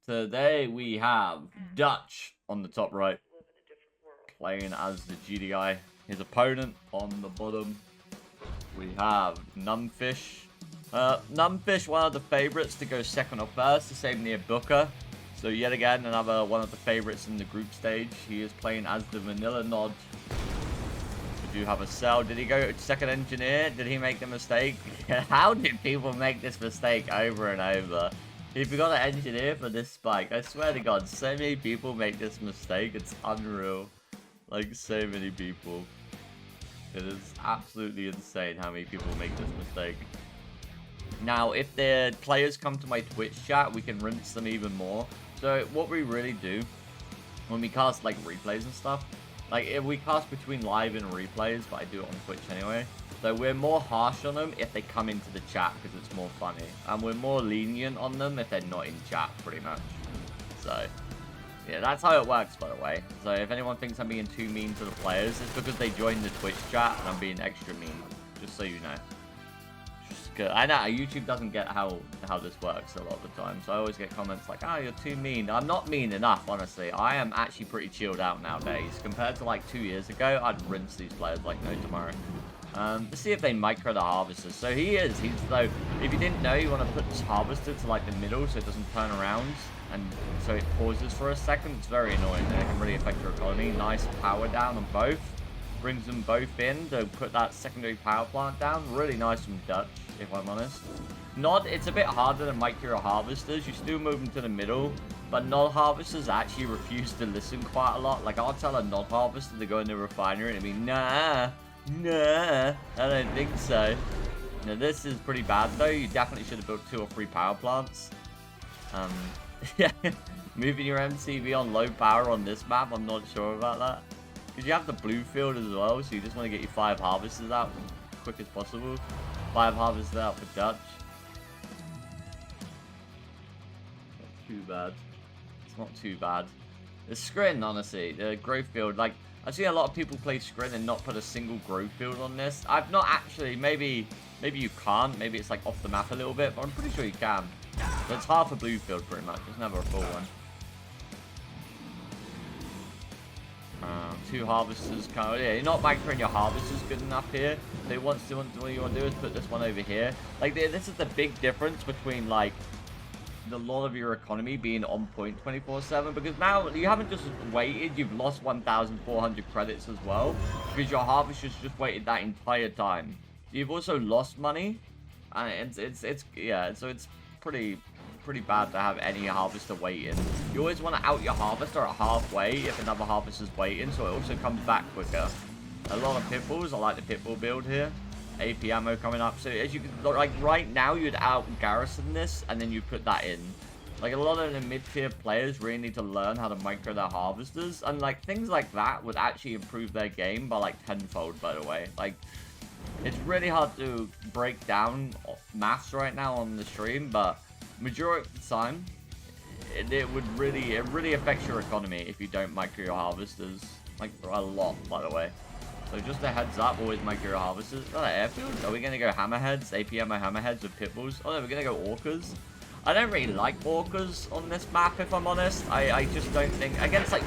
Today we have Dutch on the top right, playing as the GDI. His opponent on the bottom, we have Numbfish. Numbfish, one of the favorites to go second or first, the same near Booker. So yet again, another one of the favorites in the group stage. He is playing as the Vanilla Nod. We do have a cell. Did he go second engineer? Did he make the mistake? How did people make this mistake over and over? He forgot to engineer for this spike. I swear to God, so many people make this mistake. It's unreal. Like, so many people. It is absolutely insane how many people make this mistake. Now, if the players come to my Twitch chat, we can rinse them even more. So, what we really do, when we cast, like, replays and stuff, like, if we cast between live and replays, but I do it on Twitch anyway. So we're more harsh on them if they come into the chat because it's more funny. And we're more lenient on them if they're not in chat, pretty much. So, yeah, that's how it works, by the way. So if anyone thinks I'm being too mean to the players, it's because they joined the Twitch chat and I'm being extra mean. Just so you know. Just good. I know, YouTube doesn't get how this works a lot of the time. So I always get comments like, oh, you're too mean. I'm not mean enough, honestly. I am actually pretty chilled out nowadays. Compared to like 2 years ago, I'd rinse these players like no tomorrow. Let's see if they micro the harvesters. So he's though, if you didn't know, you want to put this harvester to like the middle so it doesn't turn around. And so it pauses for a second. It's very annoying and it can really affect your economy. Nice power down on both. Brings them both in to put that secondary power plant down. Really nice from Dutch, if I'm honest. Nod, it's a bit harder than micro harvesters. You still move them to the middle. But Nod harvesters actually refuse to listen quite a lot. Like, I'll tell a Nod harvester to go in the refinery and it'll be, nah, I don't think so. Now, this is pretty bad, though. You definitely should have built 2 or 3 power plants. Yeah, moving your MCV on low power on this map, I'm not sure about that. Because you have the blue field as well, so you just want to get your 5 harvesters out as quick as possible. 5 harvesters out for Dutch. Not too bad. It's not too bad. The Scrin, honestly, the growth field, like, I've seen a lot of people play Scrin and not put a single growth field on this. I've not actually, maybe you can't, maybe it's like off the map a little bit, but I'm pretty sure you can. So it's half a blue field pretty much, it's never a full one. 2 harvesters, kind of, yeah, you're not microing your harvesters good enough here. So what you want to do is put this one over here. Like, this is the big difference between, like, a lot of your economy being on point 24/7, because now you haven't just waited, you've lost 1,400 credits as well because your harvesters just waited that entire time. So you've also lost money, and it's yeah, so it's pretty bad to have any harvester waiting. You always want to out your harvester at halfway if another harvester's waiting, so it also comes back quicker. A lot of pitbulls. I like the pitbull build here. AP ammo coming up. So as you can, like right now, you'd out garrison this and then you put that in. Like, a lot of the mid-tier players really need to learn how to micro their harvesters, and like things like that would actually improve their game by like tenfold, by the way. Like, it's really hard to break down maths right now on the stream, but majority of the time it really affects your economy if you don't micro your harvesters, like a lot, by the way. So just a heads up, always micro your harvesters. Oh, airfield? Are we going to go hammerheads? AP ammo hammerheads with pitbulls? Oh no, we're going to go orcas. I don't really like orcas on this map, if I'm honest. I just don't think, against like,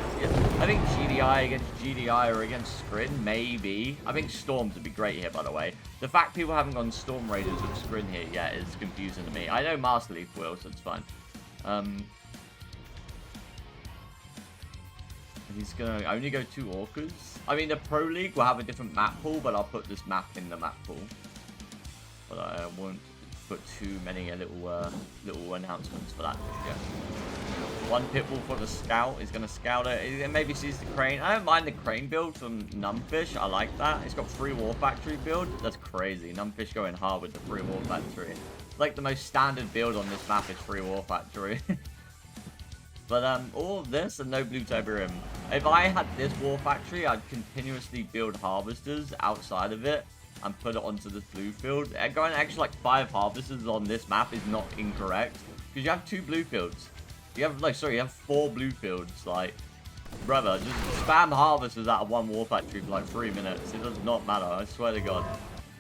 I think GDI against GDI or against Scrin, maybe. I think Storms would be great here, by the way. The fact people haven't gone Storm Raiders with Scrin here yet is confusing to me. I know Master Leaf will, so it's fine. He's gonna only go 2 orcas. I mean, the Pro League will have a different map pool, but I'll put this map in the map pool. But I won't put too many little announcements for that. Yeah. 1 pitbull for the scout. He's gonna scout it. He maybe sees the crane. I don't mind the crane build from Numbfish. I like that. He's got free war factory build. That's crazy. Numbfish going hard with the free war factory. Like, the most standard build on this map is free war factory. But all of this and no blue Tiberium. If I had this war factory, I'd continuously build harvesters outside of it and put it onto this blue field. Going extra like 5 harvesters on this map is not incorrect, because you have 2 blue fields. You have you have 4 blue fields. Like, brother, just spam harvesters out of 1 war factory for like 3 minutes. It does not matter. I swear to God.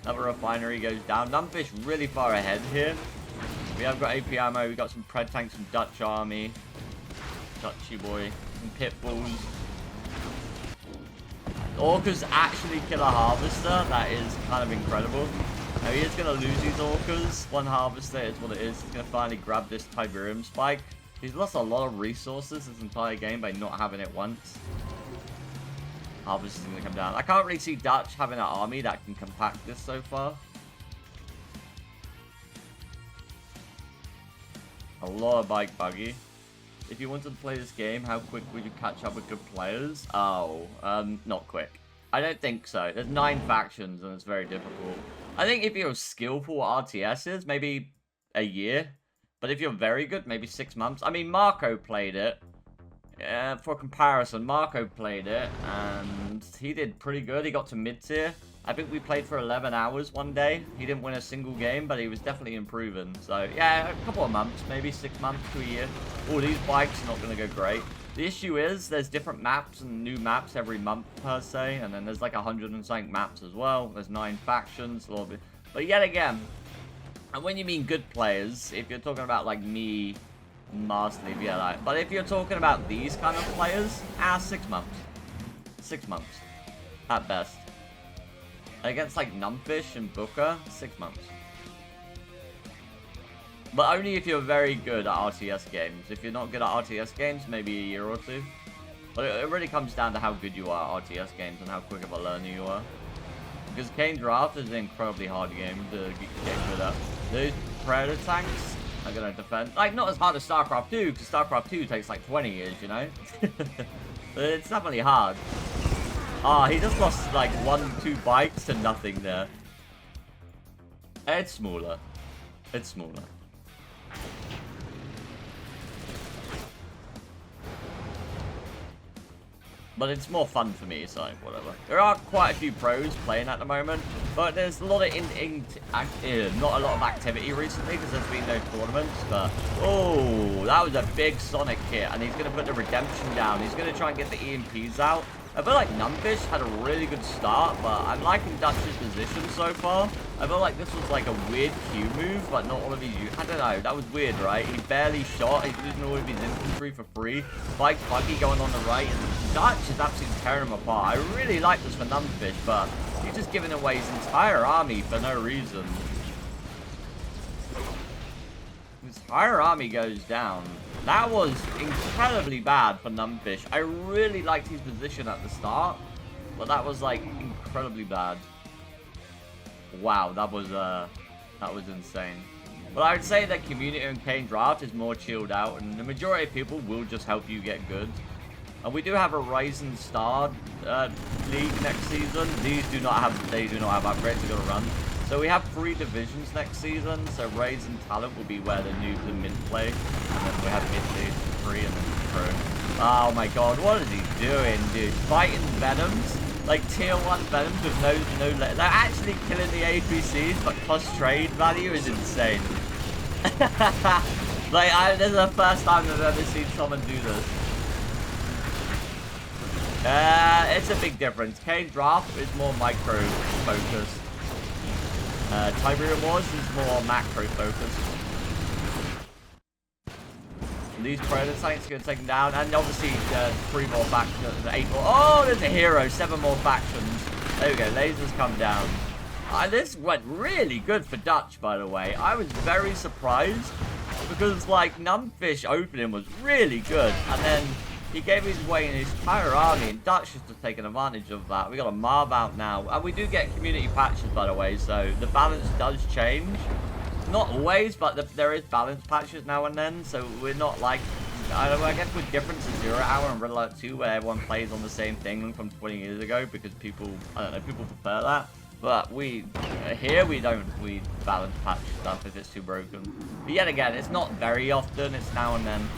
Another refinery goes down. Numbfish really far ahead here. We have got AP ammo. We got some pred tanks from DutchArmy. Dutchy boy. And pit bulls. Orcas actually kill a harvester. That is kind of incredible. Now he is going to lose these orcas. One harvester is what it is. He's going to finally grab this Tiberium spike. He's lost a lot of resources this entire game by not having it once. Harvest is going to come down. I can't really see Dutch having an army that can compact this so far. A lot of bike buggy. If you wanted to play this game, how quick would you catch up with good players? Oh, not quick. I don't think so. There's 9 factions and it's very difficult. I think if you're skillful at RTSs, maybe a year. But if you're very good, maybe 6 months. I mean, Marco played it. For comparison, Marco played it and he did pretty good. He got to mid-tier. I think we played for 11 hours one day. He didn't win a single game, but he was definitely improving. So, yeah, a couple of months, maybe 6 months to a year. All these bikes are not going to go great. The issue is there's different maps and new maps every month, per se. And then there's like 100 and something maps as well. There's 9 factions, a little bit. But yet again, and when you mean good players, if you're talking about like me, Master League, yeah, like, but if you're talking about these kind of players, 6 months. 6 months. At best. Against like Numbfish and Booker, 6 months. But only if you're very good at RTS games. If you're not good at RTS games, maybe a year or 2. But it really comes down to how good you are at RTS games and how quick of a learner you are. Because Kane Draft is an incredibly hard game to get good at. Those Predator tanks are going to defend. Like, not as hard as StarCraft 2, because StarCraft 2 takes like 20 years, you know? But it's definitely hard. He just lost like 1-2 bikes to nothing there. It's smaller. It's smaller. But it's more fun for me, so whatever. There are quite a few pros playing at the moment, but there's a lot of not a lot of activity recently because there's been no tournaments. But oh, that was a big Sonic hit, and he's gonna put the redemption down. He's gonna try and get the EMPs out. I feel like Numbfish had a really good start, but I'm liking Dutch's position so far. I feel like this was like a weird Q move, but not all of his... I don't know, that was weird, right? He barely shot, he's losing all of his infantry for free. Bike buggy going on the right, and Dutch is absolutely tearing him apart. I really like this for Numbfish, but he's just giving away his entire army for no reason. His entire army goes down. That was incredibly bad for Numbfish. I really liked his position at the start, but that was like incredibly bad. Wow, that was insane. But I would say that community and Kane Draft is more chilled out, and the majority of people will just help you get good. And we do have a Rising Star league next season. They do not have upgrades they're gonna run. So we have 3 divisions next season. So Rising Talent will be where the noobs and mid play, and then we have mid league 3 and then pro. Oh my god, what is he doing, dude? Fighting Venoms, like tier 1 Venoms with no. They're actually killing the APCs, but cost trade value is insane. Like this is the first time I've ever seen someone do this. It's a big difference. Kane Draft is more micro focused. Tiberium Wars is more macro focused. These Predator tanks are going to take them down, and obviously 3 more factions, 8 more. Oh, there's a hero, 7 more factions. There we go, lasers come down. This went really good for Dutch, by the way. I was very surprised because like Numbfish opening was really good, and then he gave his way in his entire army, and Dutch has just taken advantage of that. We got a Marv out now, and we do get community patches, by the way, so the balance does change. Not always, but there is balance patches now and then, so we're not like, I guess we're different to 0 Hour and Red Alert 2, where everyone plays on the same thing from 20 years ago, because people, I don't know, people prefer that. But we balance patch stuff if it's too broken. But yet again, it's not very often, it's now and then.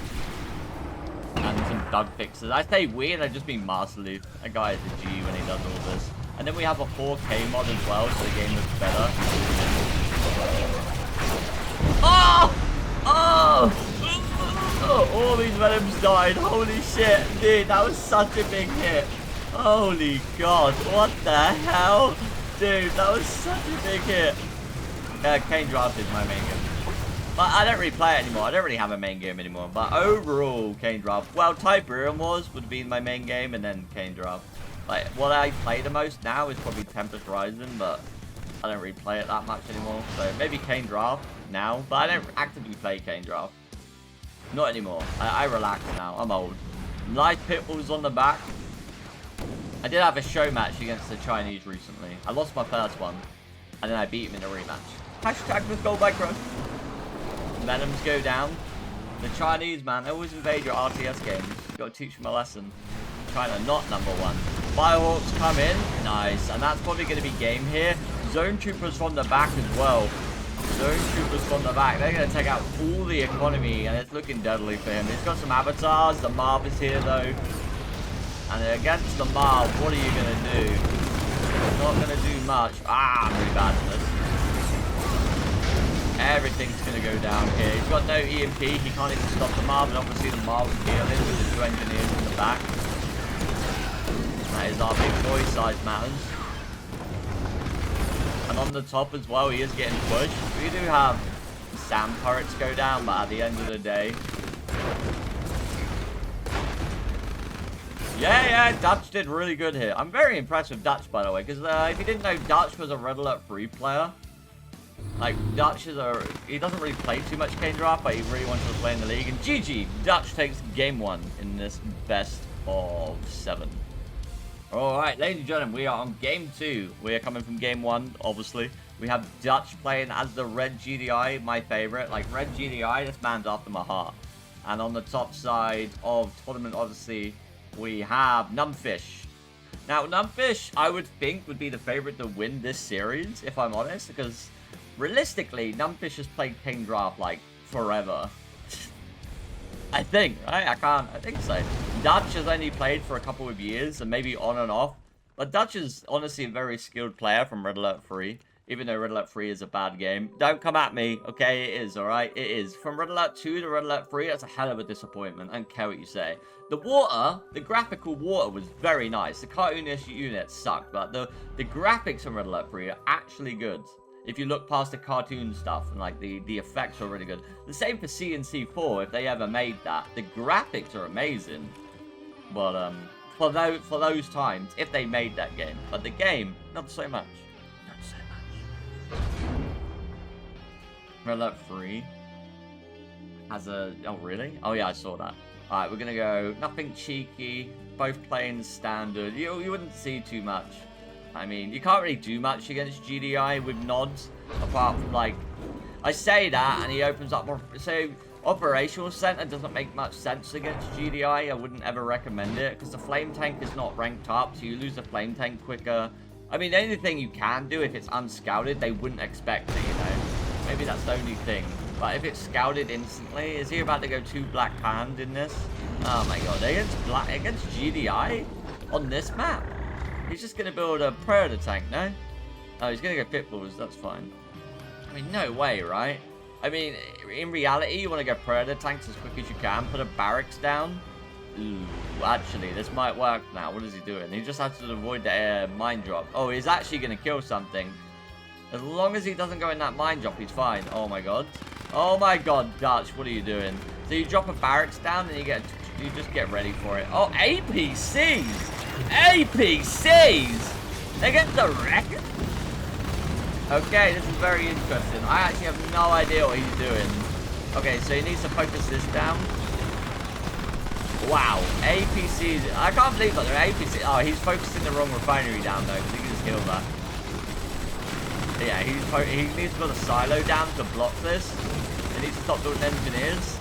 And some bug fixes. I say weird, I just mean Master Leaf. That guy is a G when he does all this. And then we have a 4K mod as well, so the game looks better. Oh! Oh! All these Venoms died. Holy shit, dude, that was such a big hit. Holy god, what the hell? Dude, that was such a big hit. Kane Draft is my main game. But I don't really play it anymore. I don't really have a main game anymore. But overall, Kane Draft. Well, Tiberium Wars would be my main game, and then Kane Draft. Like, what I play the most now is probably Tempest Horizon, but I don't really play it that much anymore. So maybe Kane Draft now, but I don't actively play Kane Draft. Not anymore. I relax now. I'm old. Nice pitbulls on the back. I did have a show match against the Chinese recently. I lost my first one, and then I beat him in a rematch. Hashtag with gold Bikerushownz. Venoms go down. The Chinese, man, they always invade your RTS games. You gotta teach them a lesson. China not #1. Firehawks come in. Nice. And that's probably gonna be game here. Zone Troopers from the back as well. Zone Troopers from the back. They're gonna take out all the economy, and it's looking deadly for him. He's got some avatars. The Marv is here though. And against the Marv, what are you gonna do? Not gonna do much. I'm really bad at this. Everything's going to go down here. He's got no EMP. He can't even stop the Marv. And obviously the Marv will kill him with the 2 engineers in the back. That is our big boy. Size matters. And on the top as well, he is getting pushed. We do have SAM turrets go down, but at the end of the day... Yeah, Dutch did really good here. I'm very impressed with Dutch, by the way, because if you didn't know, Dutch was a Red Alert 3 player. Like, Dutch is he doesn't really play too much Kane Draft, but he really wants to play in the league. And GG, Dutch takes game 1 in this best of 7. Alright, ladies and gentlemen, we are on game 2. We are coming from game 1, obviously. We have Dutch playing as the Red GDI, my favorite. Like, Red GDI, this man's after my heart. And on the top side of Tournament Odyssey, we have Numbfish. Now, Numbfish, I would think, would be the favorite to win this series, if I'm honest, because... realistically, Numbfish has played Kane Draft, like, forever. I think, right? I think so. Dutch has only played for a couple of years, and maybe on and off. But Dutch is honestly a very skilled player from Red Alert 3. Even though Red Alert 3 is a bad game. Don't come at me, okay? It is, alright? It is. From Red Alert 2 to Red Alert 3, that's a hell of a disappointment. I don't care what you say. The water, the graphical water was very nice. The cartoonish units sucked, but the graphics from Red Alert 3 are actually good. If you look past the cartoon stuff, and like the effects are really good. The same for CNC4, if they ever made that. The graphics are amazing. But for those times, if they made that game. But the game, not so much. Not so much. Red Alert 3 has a... oh, really? Oh, yeah, I saw that. Alright, we're gonna go nothing cheeky. Both playing standard. You wouldn't see too much. I mean, you can't really do much against GDI with nods, apart from, like, I say that, and he opens up more, so, Operational Center doesn't make much sense against GDI, I wouldn't ever recommend it, because the Flame Tank is not ranked up, so you lose the Flame Tank quicker. I mean, the only thing you can do, if it's unscouted, they wouldn't expect it, you know, maybe that's the only thing, but if it's scouted instantly, is he about to go 2 Black Hand in this? Oh my god, against GDI on this map? He's just going to build a Predator tank, no? Oh, he's going to go Pitbulls, that's fine. I mean, no way, right? I mean, in reality, you want to go Predator tanks as quick as you can, put a barracks down. Ooh, actually, this might work now. What is he doing? He just has to avoid the mine drop. Oh, he's actually going to kill something. As long as he doesn't go in that mine drop, he's fine. Oh my god. Oh my god, Dutch, what are you doing? So you drop a barracks down, and you just get ready for it. Oh, APCs! APCs! They get the record? Okay, this is very interesting. I actually have no idea what he's doing. Okay, so he needs to focus this down. Wow, APCs. I can't believe that they're APCs. Oh, he's focusing the wrong refinery down though, because he can just kill that. Yeah, he needs to put a silo down to block this. He needs to stop building engineers.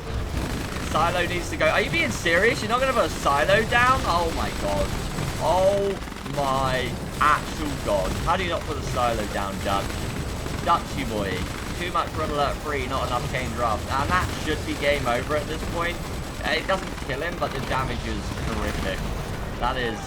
Silo needs to go. Are you being serious? You're not going to put a silo down? Oh my god. Oh my actual god. How do you not put a silo down, Dutch? Dutchy boy. Too much Red Alert 3, not enough Kane Draft. And that should be game over at this point. It doesn't kill him, but the damage is horrific. That is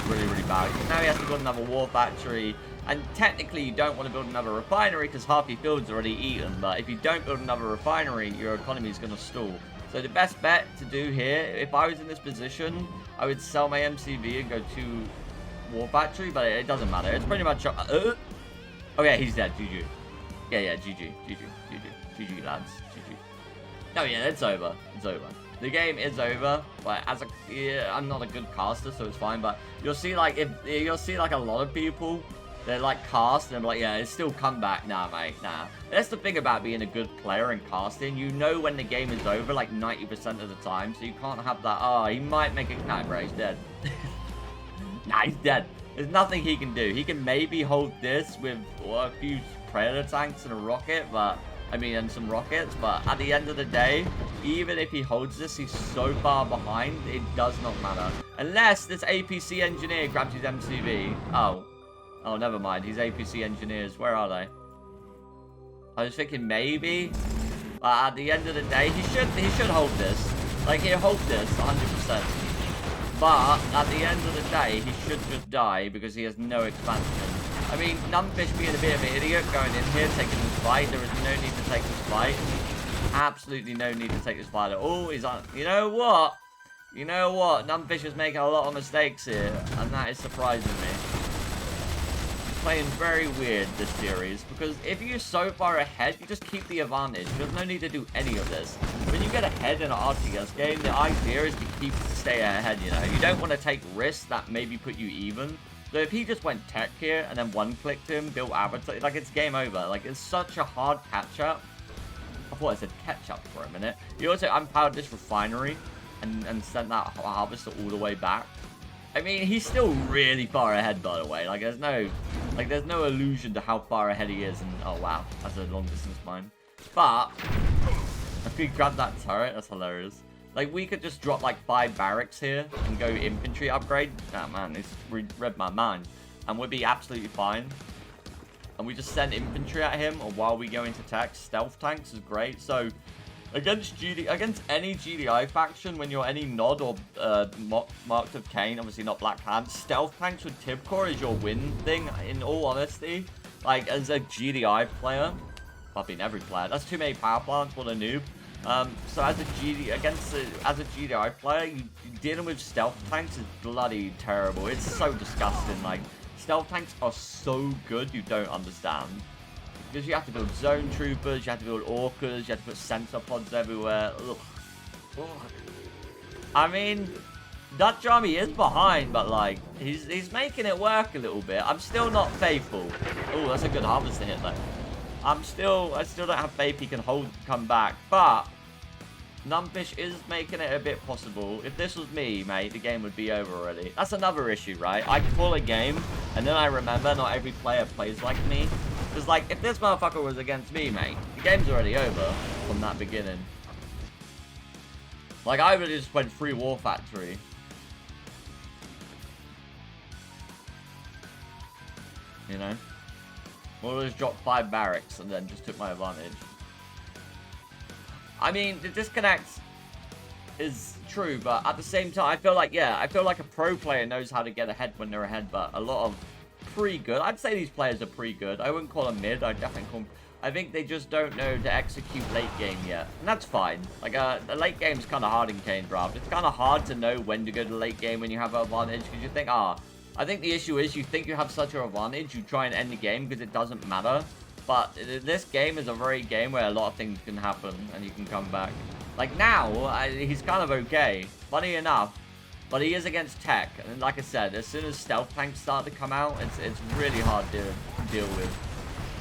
really, really bad. Now he has to build another war factory. And technically you don't want to build another refinery because half your field's already eaten. But if you don't build another refinery, your economy is going to stall. So the best bet to do here, if I was in this position, I would sell my MCV and go to war factory, but it doesn't matter. It's pretty much... oh yeah, he's dead. GG. Yeah, GG. GG, lads. GG. Oh, yeah, it's over. It's over. The game is over. But I'm not a good caster, so it's fine. But you'll see, like, a lot of people, they're like cast, and they're like, yeah, it's still comeback. Nah, mate, nah. That's the thing about being a good player and casting. You know when the game is over, like 90% of the time. So you can't have that, oh, he might make it. Nah, bro, he's dead. Nah, he's dead. There's nothing he can do. He can maybe hold this with a few predator tanks and a rocket, but and some rockets. But at the end of the day, even if he holds this, he's so far behind, it does not matter. Unless this APC engineer grabs his MCV. Oh, never mind. These APC engineers, where are they? I was thinking maybe. But at the end of the day, he should hold this. Like, he'll hold this 100%. But at the end of the day, he should just die because he has no expansion. I mean, Numbfish being a bit of an idiot going in here, taking this fight. There is no need to take this fight. Absolutely no need to take this fight at all. He's on. You know what? You know what? Numbfish is making a lot of mistakes here, and that is surprising me. He's playing very weird this series because if you're so far ahead, you just keep the advantage. There's no need to do any of this. When you get ahead in an RTS game, the idea is to stay ahead, you know. You don't want to take risks that maybe put you even. So if he just went tech here and then one-clicked him, built avatar, like, it's game over. Like, it's such a hard catch-up. I thought I said catch-up for a minute. He also unpowered this refinery and sent that harvester all the way back. I mean, he's still really far ahead, by the way. Like, there's no illusion to how far ahead he is. And oh wow, that's a long-distance mine. But if we grab that turret, that's hilarious. Like, we could just drop, like, 5 barracks here and go infantry upgrade. Ah, man, it's read my mind. And we'd be absolutely fine. And we just send infantry at him, or while we go into tech. Stealth tanks is great. So, against any GDI faction, when you're any Nod or marked of Kane, obviously not Black Hand, stealth tanks with Tib Core is your win thing, in all honesty. Like, as a GDI player, I've been every player. That's too many power plants, what a noob. So as a GDI player, you dealing with stealth tanks is bloody terrible. It's so disgusting. Like, stealth tanks are so good, you don't understand. Because you have to build zone troopers, you have to build orcas, you have to put sensor pods everywhere. Ugh. Ugh. I mean, DutchArmy is behind, but like, he's making it work a little bit. I'm still not faithful. Oh, that's a good harvester hit though. I still don't have faith he can come back, but Numbfish is making it a bit possible. If this was me, mate, the game would be over already. That's another issue, right? I call a game, and then I remember not every player plays like me. Because, like, if this motherfucker was against me, mate, the game's already over from that beginning. Like, I would have just went free War Factory. You know? Or just dropped 5 barracks and then just took my advantage. I mean, the disconnect is true, but at the same time, I feel like a pro player knows how to get ahead when they're ahead, but a lot of pretty good. I'd say these players are pretty good. I wouldn't call them mid. I'd definitely call them... I think they just don't know to execute late game yet. And that's fine. Like, the late game's kind of hard in Kane draft. It's kind of hard to know when to go to the late game when you have an advantage, because you think, I think the issue is you think you have such an advantage, you try and end the game because it doesn't matter. But this game is a very game where a lot of things can happen and you can come back. Like now, he's kind of okay, funny enough, but he is against tech. And like I said, as soon as stealth tanks start to come out, it's really hard to deal with.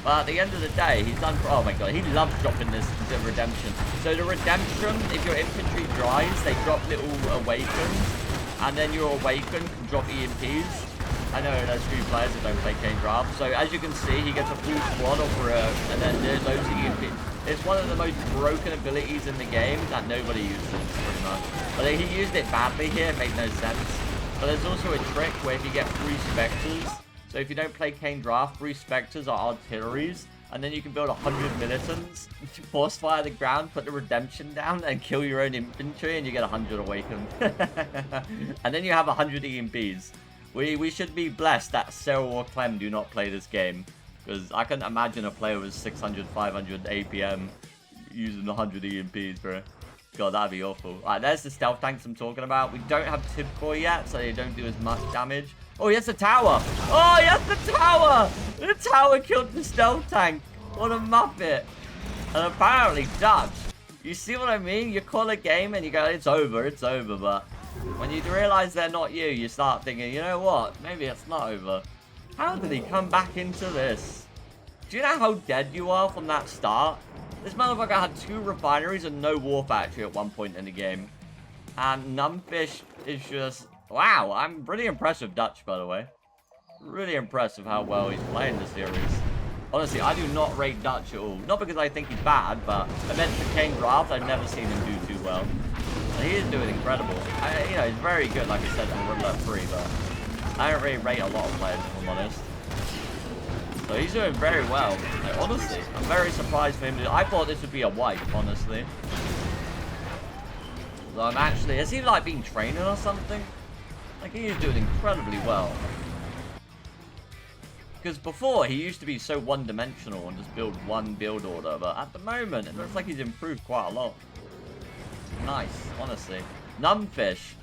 But at the end of the day, he's done... Oh my god, he loves dropping the redemption. So the redemption, if your infantry dries, they drop little awakens. And then your awaken can drop EMPs. I know there's few players that don't play Kane draft. So as you can see, he gets a full squad over and then there's loads of EMPs. It's one of the most broken abilities in the game that nobody uses, pretty much. But he used it badly here, it made no sense. But there's also a trick where if you get 3 Spectres, so if you don't play Kane draft, 3 Spectres are artilleries, and then you can build 100 militants, force fire the ground, put the redemption down, and kill your own infantry, and you get 100 awakened. And then you have 100 EMPs. We should be blessed that Cyril or Clem do not play this game, because I couldn't imagine a player with 600, 500 APM using 100 EMPs, bro. God, that'd be awful. Alright, there's the stealth tanks I'm talking about. We don't have Tib Core yet, so they don't do as much damage. Oh, he has the tower. Oh, he has the tower. The tower killed the stealth tank. What a muppet. And apparently Dutch, you see what I mean? You call a game and you go, it's over, but when you realize they're not you, you start thinking, you know what? Maybe it's not over. How did he come back into this? Do you know how dead you are from that start? This motherfucker had 2 refineries and no war factory at one point in the game. And Numbfish is just... Wow, I'm really impressed with Dutch, by the way. Really impressed with how well he's playing this series. Honestly, I do not rate Dutch at all. Not because I think he's bad, but against the Kane draft, I've never seen him do too well. And he is doing incredible. You know, he's very good, like I said, on Run Left 3, but I don't really rate a lot of players, if I'm honest. So he's doing very well. Like, honestly, I'm very surprised for him. I thought this would be a wipe, honestly. So I'm actually... Has he, like, been training or something? Like, he is doing incredibly well. Because before, he used to be so one-dimensional and just build one build order. But at the moment, it looks like he's improved quite a lot. Nice, honestly. Numbfish.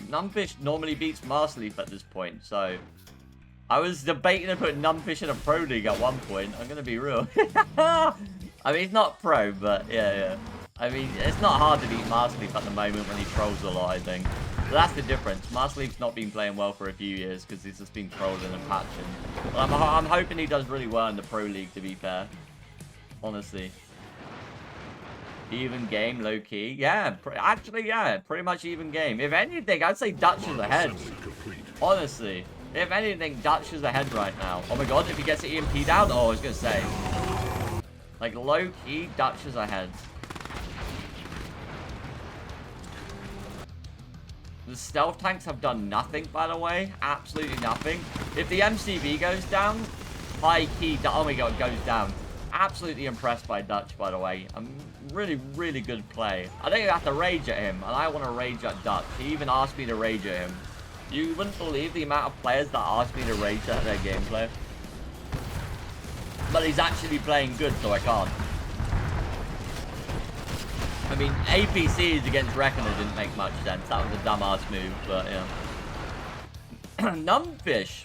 Numbfish normally beats Marsleaf at this point, so... I was debating to put Numbfish in a pro league at one point. I'm going to be real. I mean, he's not pro, but yeah. I mean, it's not hard to beat Marsleaf at the moment when he trolls a lot, I think. So that's the difference. Marsleaf's not been playing well for a few years because he's just been trolling and patching. But I'm hoping he does really well in the pro league, to be fair. Honestly. Even game, low-key. Yeah, actually, yeah. Pretty much even game. If anything, I'd say Dutch is ahead. Honestly. If anything, Dutch is ahead right now. Oh my god, if he gets the EMP down, oh, I was going to say. Like, low-key, Dutch is ahead. The stealth tanks have done nothing, by the way. Absolutely nothing. If the MCV goes down, high-key, oh my god, goes down. Absolutely impressed by Dutch, by the way. Really, really good play. I think you have to rage at him, and I want to rage at Dutch. He even asked me to rage at him. You wouldn't believe the amount of players that asked me to rage at their gameplay. But he's actually playing good, so I can't. I mean, APCs against Reckoner didn't make much sense. That was a dumbass move, but yeah. Numbfish.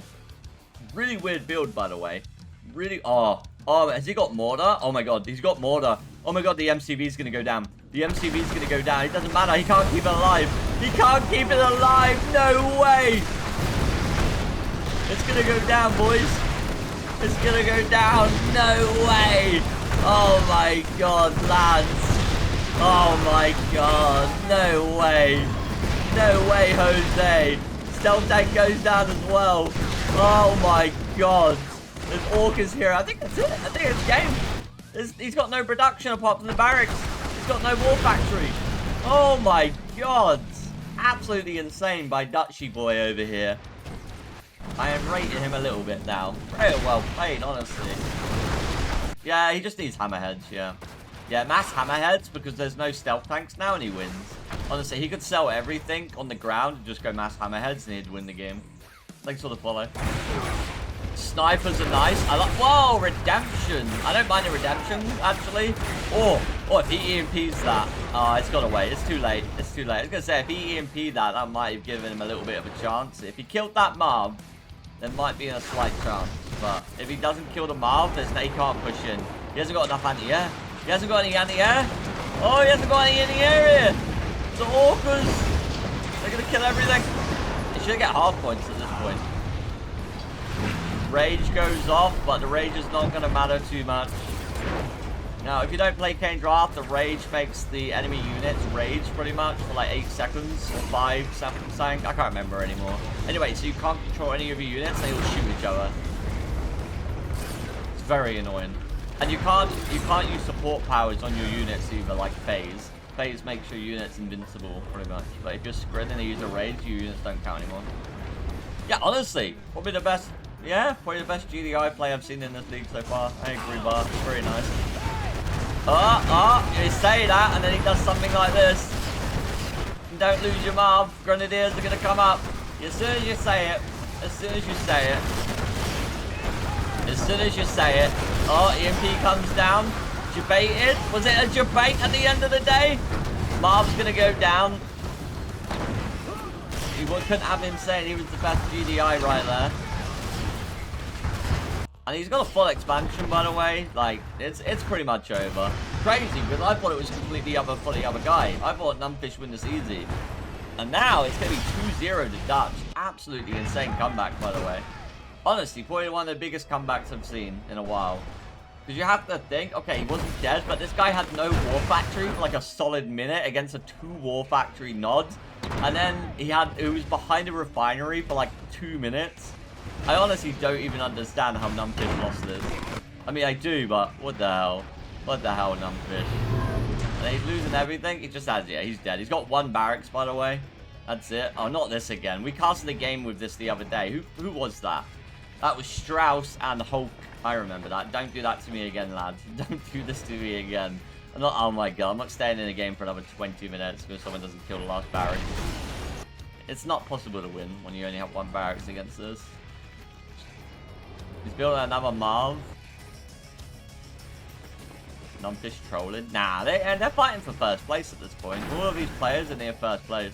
Really weird build, by the way. Really... Oh, has he got mortar? Oh my god, he's got mortar. Oh my god, the MCV's gonna go down. The MCV's gonna go down. It doesn't matter. He can't keep it alive. He can't keep it alive. No way. It's gonna go down, boys. It's gonna go down. No way. Oh my god, lads. Oh my god. No way. No way, Jose. Stealth tank goes down as well. Oh my god. There's orcas here. I think that's it. I think it's game. He's got no production apart from the barracks. He's got no war factory. Oh my god. Absolutely insane by Dutchy boy over here. I am rating him a little bit now. Very well played, honestly. Yeah, he just needs hammerheads, yeah. Yeah, mass hammerheads because there's no stealth tanks now and he wins. Honestly, he could sell everything on the ground and just go mass hammerheads and he'd win the game. Thanks for the follow. Snipers are nice. I like... Whoa, redemption. I don't mind the redemption, actually. Oh, if he EMPs that. Oh, it's got away. It's too late. It's too late. I was going to say, if he EMP'd that, that might have given him a little bit of a chance. If he killed that Marv, there might be a slight chance. But if he doesn't kill the Marv, he can't push in. He hasn't got enough anti-air. He hasn't got any anti-air. Oh, he hasn't got any anti-air here. The orcas. They're going to kill everything. He should get half points at this point. Rage goes off, but the rage is not going to matter too much. Now, if you don't play Kane draft, the rage makes the enemy units rage pretty much for like 8 seconds or 5 seconds. I can't remember anymore. Anyway, so you can't control any of your units, they all shoot each other. It's very annoying. And you can't use support powers on your units either, like phase. Phase makes your units invincible pretty much. But if you're scridding and use a rage, your units don't count anymore. Yeah, honestly, probably the best. Yeah, probably the best GDI play I've seen in this league so far. I agree, Bart. Very nice. You say that, and then he does something like this. Don't lose your Marv. Grenadiers are going to come up. As soon as you say it. As soon as you say it. As soon as you say it. Oh, EMP comes down. Debated. Was it a debate at the end of the day? Marv's going to go down. You couldn't have him saying he was the best GDI right there. And he's got a full expansion, by the way. Like, it's pretty much over. Crazy, because I thought it was completely for the other guy. I thought Numbfish win this easy. And now it's going to be 2-0 to Dutch. Absolutely insane comeback, by the way. Honestly, probably one of the biggest comebacks I've seen in a while. Because you have to think, okay, he wasn't dead, but this guy had no War Factory for like a solid minute against a 2 War Factory nod. And then he was behind a refinery for like 2 minutes. I honestly don't even understand how Numbfish lost this. I mean, I do, but what the hell? What the hell, Numbfish? And he's losing everything. He just has, yeah, he's dead. He's got 1 barracks, by the way. That's it. Oh, not this again. We casted a game with this the other day. Who was that? That was Strauss and Hulk. I remember that. Don't do that to me again, lads. Don't do this to me again. I'm not, oh my god, I'm not staying in the game for another 20 minutes because someone doesn't kill the last barracks. It's not possible to win when you only have 1 barracks against this. He's building another Marv. Numbfish trolling. Nah, they're fighting for first place at this point. All of these players are near first place.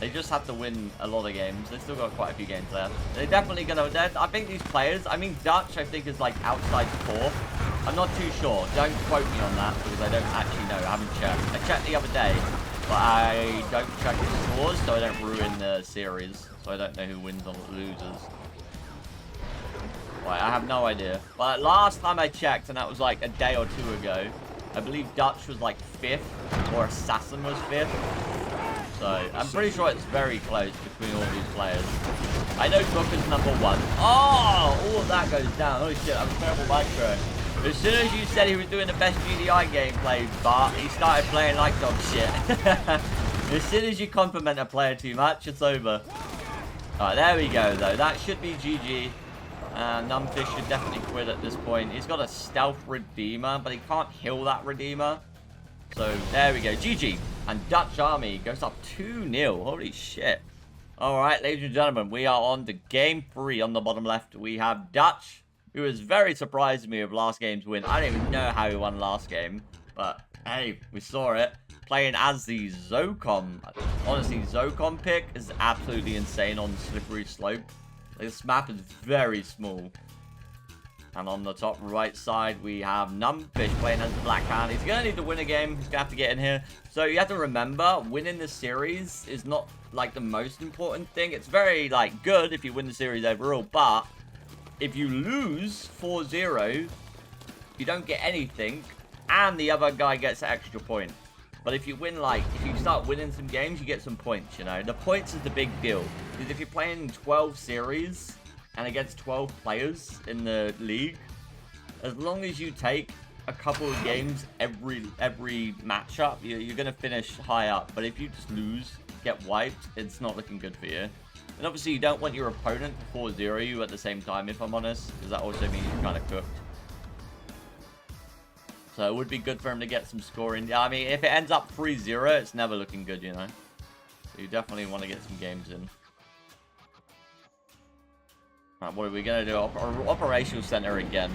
They just have to win a lot of games. They've still got quite a few games left. They're definitely going to... I think these players... I mean, Dutch, I think, is like outside 4th. I'm not too sure. Don't quote me on that because I don't actually know. I haven't checked. I checked the other day, but I don't check the scores so I don't ruin the series. So I don't know who wins or loses. Right, I have no idea. But last time I checked, and that was like a day or 2 ago, I believe Dutch was like 5th or Assassin was 5th. So, I'm pretty sure it's very close between all these players. I know Booker's number 1. Oh! All of that goes down. Holy shit, I'm a terrible micro. As soon as you said he was doing the best GDI gameplay, Bart, he started playing like dog shit. As soon as you compliment a player too much, it's over. Alright, there we go, though. That should be GG. Numbfish should definitely quit at this point. He's got a stealth Redeemer, but he can't heal that Redeemer. So, there we go. GG. And Dutch Army goes up 2-0. Holy shit. Alright, ladies and gentlemen, we are on to game 3 on the bottom left. We have Dutch, who was very surprised me with last game's win. I don't even know how he won last game. But, hey, we saw it. Playing as the Zocom. Honestly, Zocom pick is absolutely insane on Slippery Slope. This map is very small. And on the top right side, we have Numbfish playing as the Black Hand. He's going to need to win a game. He's going to have to get in here. So you have to remember, winning this series is not, like, the most important thing. It's very, like, good if you win the series overall. But if you lose 4-0, you don't get anything. And the other guy gets an extra point. But if you win, like, if you start winning some games, you get some points, you know. The points is the big deal. Because if you're playing 12 series and against 12 players in the league, as long as you take a couple of games every matchup, you're going to finish high up. But if you just lose, get wiped, it's not looking good for you. And obviously, you don't want your opponent to 4-0 you at the same time, if I'm honest, because that also means you're kind of cooked. So it would be good for him to get some scoring. Yeah, I mean, if it ends up 3-0, it's never looking good, you know. So you definitely want to get some games in. Right, what are we going to do? Operational Center again.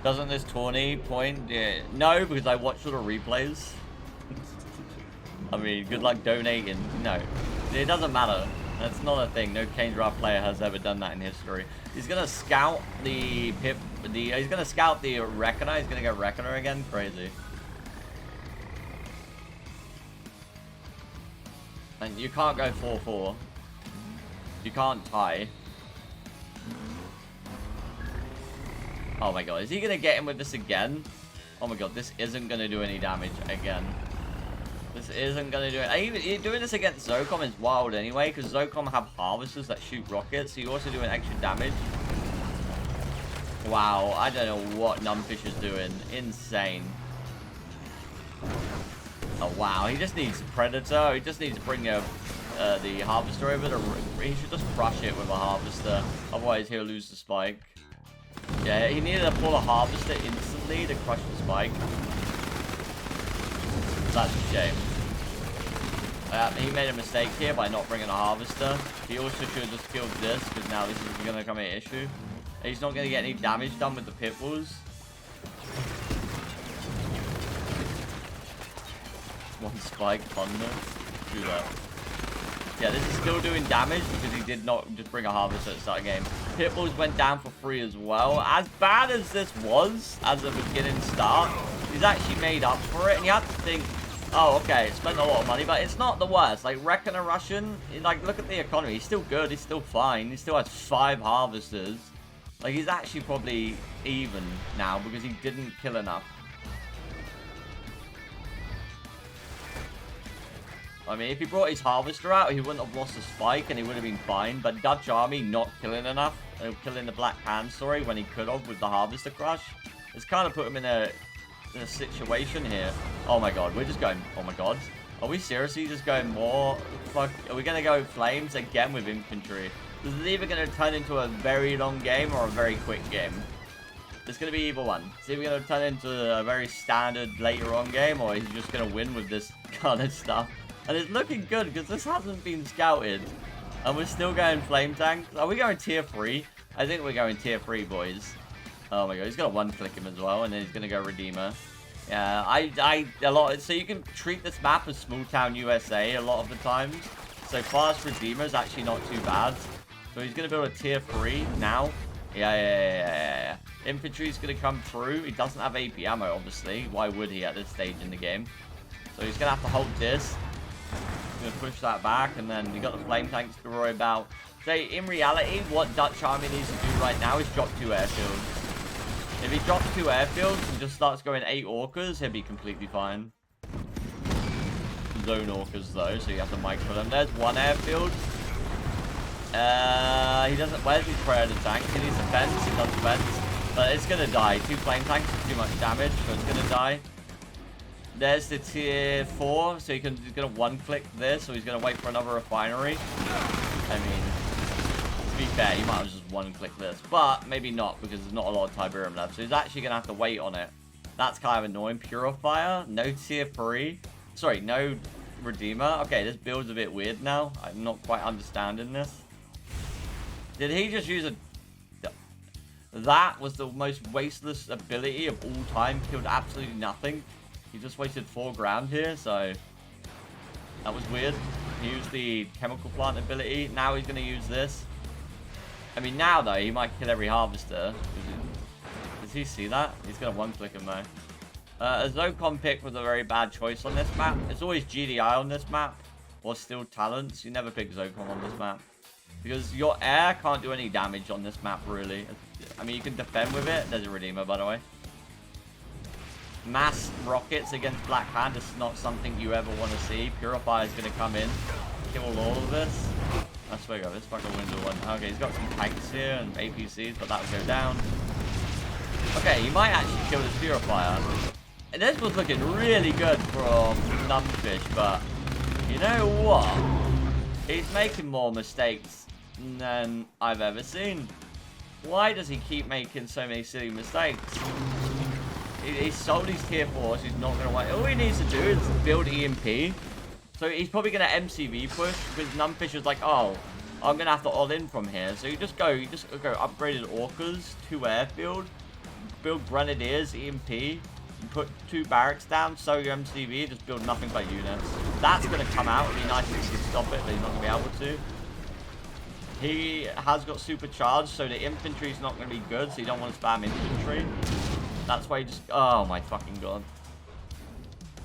Doesn't this tourney point? Yeah. No, because I watched all the replays. I mean, good luck donating. No, it doesn't matter. That's not a thing. No Kane draft player has ever done that in history. He's gonna scout the pip. He's gonna scout the Reckoner. He's gonna go Reckoner again. Crazy. And you can't go 4-4. You can't tie. Oh my god, is he gonna get him with this again? Oh my god, this isn't gonna do any damage again. This isn't gonna do it. Doing this against Zocom is wild anyway, because Zocom have harvesters that shoot rockets, so you also do an extra damage. Wow, I don't know what Numbfish is doing. Insane. Oh wow, he just needs Predator. He just needs to bring the harvester over to... He should just crush it with a harvester, otherwise he'll lose the spike. Yeah, he needed to pull a harvester instantly to crush the spike. That's a shame. He made a mistake here by not bringing a harvester. He also should have just killed this, because now this is going to become an issue. He's not going to get any damage done with the pit bulls. One spike thunder. Do that. Yeah, this is still doing damage because he did not just bring a harvester at the start of the game. Pitbulls went down for free as well. As bad as this was as a beginning start, he's actually made up for it. And you have to think, oh, okay, it spent a lot of money, but it's not the worst. Like, Reckon a Russian, like, look at the economy. He's still good. He's still fine. He still has 5 harvesters. Like, he's actually probably even now because he didn't kill enough. I mean, if he brought his harvester out, he wouldn't have lost a spike and he would have been fine. But DutchArmy not killing enough, killing the Black Hand, sorry, when he could have with the harvester crush, it's kind of put him in a situation here. Oh my god, we're just going, oh my god. Are we seriously just going more? Fuck, are we going to go flames again with infantry? This is either going to turn into a very long game or a very quick game. It's going to be either one. It's either going to turn into a very standard later on game or he's just going to win with this kind of stuff. And it's looking good because this hasn't been scouted. And we're still going flame tanks. Are we going tier 3? I think we're going tier 3, boys. Oh my god, he's going to one-click him as well. And then he's going to go Redeemer. Yeah, so you can treat this map as Small Town USA a lot of the times. So fast Redeemer is actually not too bad. So he's going to build a tier 3 now. Yeah. Infantry's going to come through. He doesn't have AP ammo, obviously. Why would he at this stage in the game? So he's going to have to hold this. He's going to push that back. And then you got the flame tanks to worry about. So in reality, what DutchArmy needs to do right now is drop 2 airfields. If he drops 2 airfields and just starts going 8 orcas, he'll be completely fine. Zone orcas though, so you have to micro them. There's 1 airfield. He doesn't. Where's his predator tank? He needs defense. He does defense, but it's gonna die. 2 flame tanks is too much damage, so it's gonna die. There's the tier 4, so he's gonna one-click this, so he's gonna wait for another refinery. I mean, to be fair, he might have just one-click this, but maybe not because there's not a lot of Tiberium left, so he's actually gonna have to wait on it. That's kind of annoying. Purifier, no tier 3. Sorry, no Redeemer. Okay, this build's a bit weird now. I'm not quite understanding this. Did he just use a... That was the most wasteless ability of all time. Killed absolutely nothing. He just wasted 4 grand here, so... That was weird. He used the chemical plant ability. Now he's going to use this. I mean, now, though, he might kill every harvester. Does he see that? He's going to one-click him, though. A Zocon pick was a very bad choice on this map. It's always GDI on this map. Or Steel Talents. You never pick Zocon on this map. Because your air can't do any damage on this map, really. I mean, you can defend with it. There's a Redeemer, by the way. Mass rockets against Black Hand is not something you ever want to see. Purifier is going to come in. Kill all of this. I swear, go. This fucking window one. Okay, he's got some tanks here and APCs, but that will go down. Okay, he might actually kill this Purifier. And this was looking really good from Numbfish, but you know what? He's making more mistakes than I've ever seen. Why does he keep making so many silly mistakes? He sold his tier 4s. He's not going to wait. All he needs to do is build EMP. So he's probably going to MCV push because Numbfish is like, oh, I'm going to have to all in from here. So you just go upgraded orcas, 2 airfield, build grenadiers, EMP, and put 2 barracks down, so your MCV, just build nothing but units. That's going to come out. It'd be nice if he could stop it, but he's not going to be able to. He has got supercharged, so the infantry is not going to be good, so you don't want to spam infantry. That's why you just... Oh my fucking god.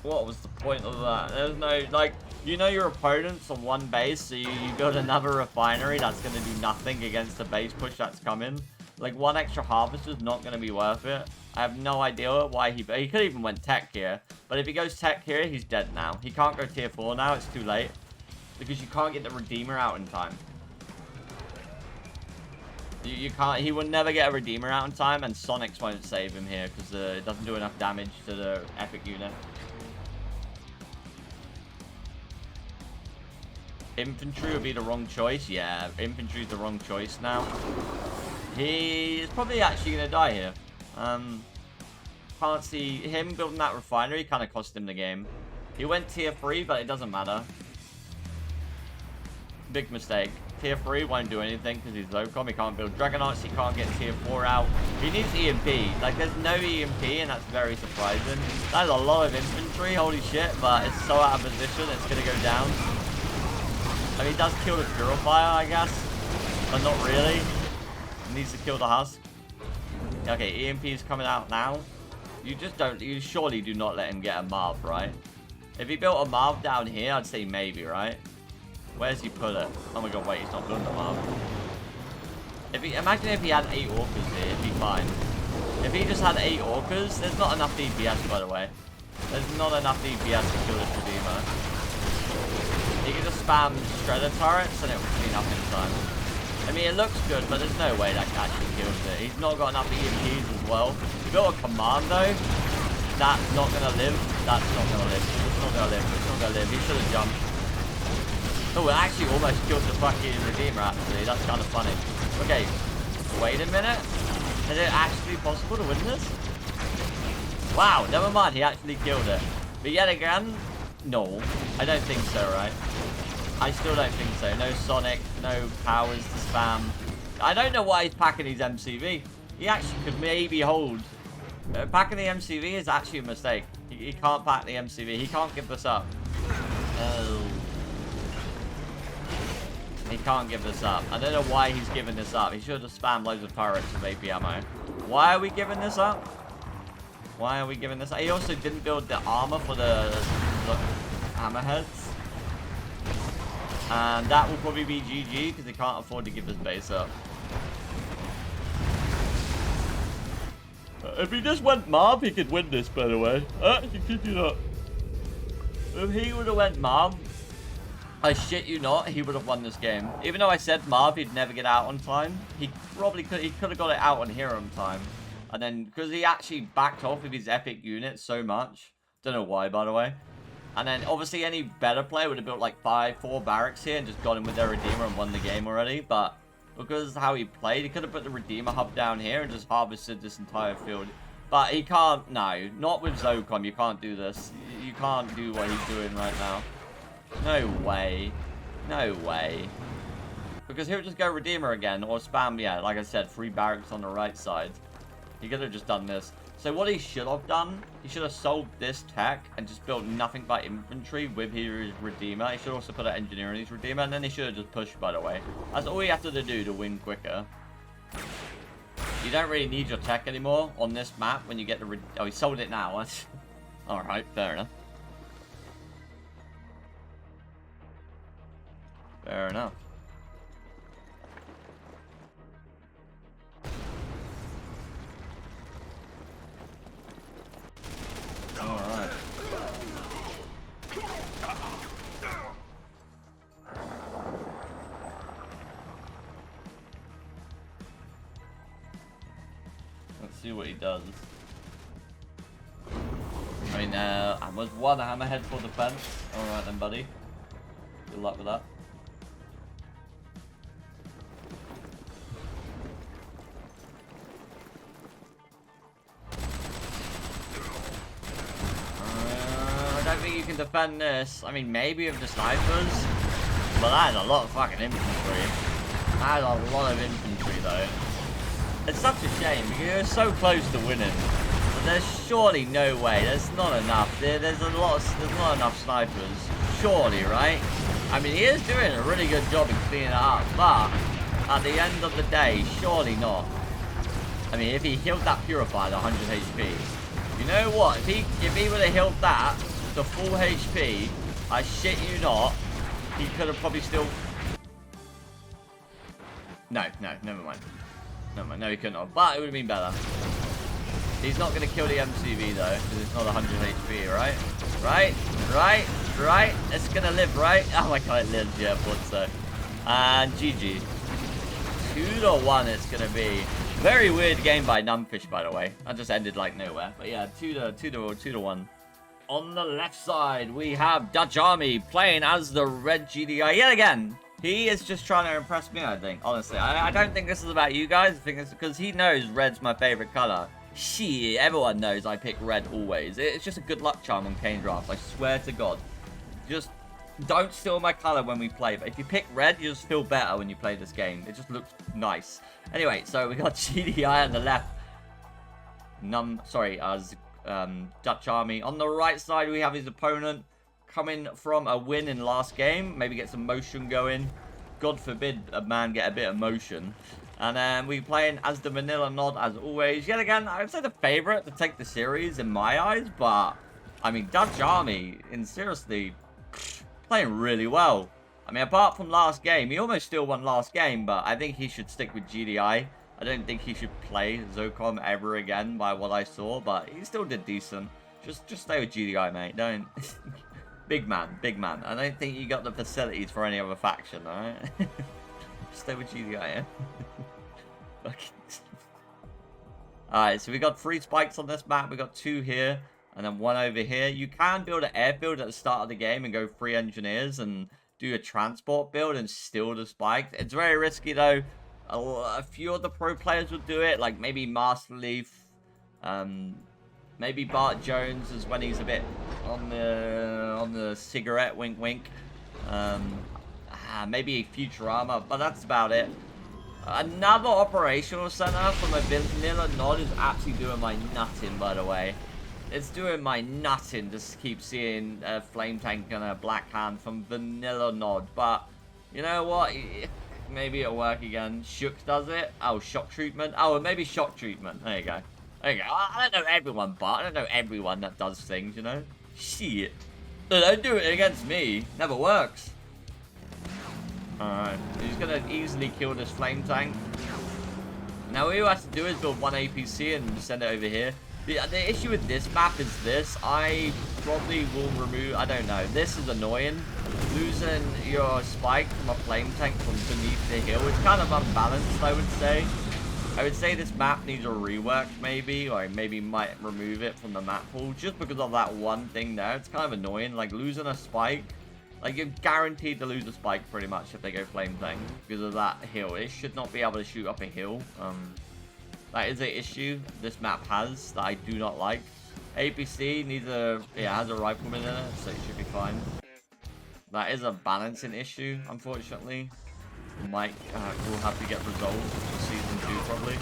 What was the point of that? There's no... Like, you know your opponent's on 1 base, so you build another refinery that's going to do nothing against the base push that's coming. Like, 1 extra harvester is not going to be worth it. I have no idea why he could even went tech here. But if he goes tech here, he's dead now. He can't go tier 4 now. It's too late. Because you can't get the Redeemer out in time. You can't. He will never get a Redeemer out in time, and Sonics won't save him here because it doesn't do enough damage to the epic unit. Infantry would be the wrong choice. Yeah, infantry's the wrong choice now. He is probably actually gonna die here. Can't see him building that refinery. Kind of cost him the game. He went tier 3, but it doesn't matter. Big mistake. Tier 3 won't do anything because he's Locom. He can't build Dragonauts. He can't get tier 4 out. He needs EMP. Like, there's no EMP, and that's very surprising. That's a lot of infantry. Holy shit. But it's so out of position. It's going to go down. I mean, he does kill the Purifier, I guess. But not really. He needs to kill the Husk. Okay, EMP is coming out now. You just don't... You surely do not let him get a Marv, right? If he built a Marv down here, I'd say maybe, right? Where's he put it? Oh my god, wait, he's not building a Marv. Imagine if he had 8 Orcas here, it'd be fine. If he just had 8 Orcas, there's not enough DPS, by the way. There's not enough DPS to kill this Redeemer. He can just spam Shredder turrets and it will clean up in time. I mean, it looks good, but there's no way that actually kills it. He's not got enough EMPs as well. He built a Commando. That's not going to live. That's not going to live. It's not going to live. It's not going to live. He should have jumped. Oh, it actually almost killed the fucking Redeemer, actually. That's kind of funny. Okay, wait a minute. Is it actually possible to win this? Wow, never mind. He actually killed it. But yet again, no. I don't think so, right? I still don't think so. No Sonic, no powers to spam. I don't know why he's packing his MCV. He actually could maybe hold. Packing the MCV is actually a mistake. He can't pack the MCV. He can't give this up. Oh. He can't give this up. I don't know why he's giving this up. He should have spammed loads of turrets with AP ammo. Why are we giving this up? Why are we giving this up? He also didn't build the armor for the hammerheads. And that will probably be GG because he can't afford to give his base up. If he just went Marv, he could win this, by the way. He could do that. If he would have went Marv, I shit you not, he would have won this game. Even though I said Marv, he'd never get out on time. He probably could. He could have got it out on hero on time. And then, because he actually backed off with his epic unit so much. Don't know why, by the way. And then, obviously, any better player would have built like 4 barracks here and just got him with their Redeemer and won the game already. But because of how he played, he could have put the Redeemer hub down here and just harvested this entire field. But he can't, no, not with Zocom. You can't do this. You can't do what he's doing right now. No way. No way. Because he'll just go Redeemer again or spam, yeah, like I said, 3 barracks on the right side. He could have just done this. So what he should have done, he should have sold this tech and just built nothing but infantry with his Redeemer. He should also put an engineer in his Redeemer, and then he should have just pushed, by the way. That's all you have to do to win quicker. You don't really need your tech anymore on this map when you get the... Oh, he sold it now. Alright, fair enough. Fair enough. Alright. Let's see what he does. I mean, I was 1 hammerhead for defense. Alright then, buddy. Good luck with that. I don't think you can defend this. I mean, maybe with the snipers, but that is a lot of fucking infantry. That is a lot of infantry, though. It's such a shame because you're so close to winning, but there's surely no way. There's not enough. There's not enough snipers. Surely, right? I mean, he is doing a really good job in cleaning it up, but at the end of the day, surely not. I mean, if he healed that Purifier to 100 HP, you know what? If he would have healed that to full HP, I shit you not, he could have probably still... No, never mind. Never mind, no he couldn't have, but it would have been better. He's not going to kill the MCV though, because it's not 100 HP, right? Right? It's going to live, right? Oh my god, it lives, yeah, I thought so. And GG. 2-1 it's going to be. Very weird game by Numbfish, by the way. That just ended like nowhere. But yeah, 2-1. On the left side, we have DutchArmy playing as the red GDI yet again. He is just trying to impress me, I think. Honestly, I don't think this is about you guys. I think it's because he knows red's my favorite color. Shit, everyone knows I pick red always. It's just a good luck charm on Kane drafts. I swear to God. Just don't steal my color when we play. But if you pick red, you just feel better when you play this game. It just looks nice. Anyway, so we got GDI on the left. DutchArmy. On the right side, we have his opponent, coming from a win in last game. Maybe get some motion going. God forbid a man get a bit of motion. And then we're playing as the Vanilla Nod as always. Yet again, I would say the favorite to take the series in my eyes. But, I mean, DutchArmy, in seriously, playing really well. I mean, apart from last game, he almost still won last game. But I think he should stick with GDI. I don't think he should play Zocom ever again by what I saw. But he still did decent. Just stay with GDI, mate. Don't... Big man, big man. I don't think you got the facilities for any other faction, alright? Stay with GDI, yeah? Alright, so we got 3 spikes on this map. We got 2 here, and then 1 over here. You can build an airfield at the start of the game and go 3 engineers and do a transport build and steal the spikes. It's very risky, though. A few of the pro players would do it, like maybe Master Leaf, maybe Bart Jones is when he's a bit on the cigarette, wink wink. Maybe Futurama, but that's about it. Another operational center from a Vanilla Nod is absolutely doing my nutting, by the way. It's doing my nutting to keep seeing a Flame Tank and a Black Hand from Vanilla Nod, but you know what? Maybe it'll work again. Shook does it. Oh, shock treatment. Oh, maybe shock treatment. There you go. There you go. I don't know everyone, but I don't know everyone that does things, you know? Shit. Don't do it against me. Never works. Alright. He's going to easily kill this Flame Tank. Now, all you have to do is build 1 APC and send it over here. The issue with this map is this. I probably will remove... I don't know. This is annoying. Losing your spike from a Flame Tank from beneath the hill. It's kind of unbalanced, I would say. I would say this map needs a rework, maybe, or maybe might remove it from the map pool, just because of that one thing there. It's kind of annoying, like losing a spike. Like, you're guaranteed to lose a spike, pretty much, if they go Flame Tank, because of that hill. It should not be able to shoot up a hill. That is an issue this map has that I do not like. APC needs has a rifleman in it, so it should be fine. That is a balancing issue, unfortunately. Mike will have to get resolved for season 2 probably.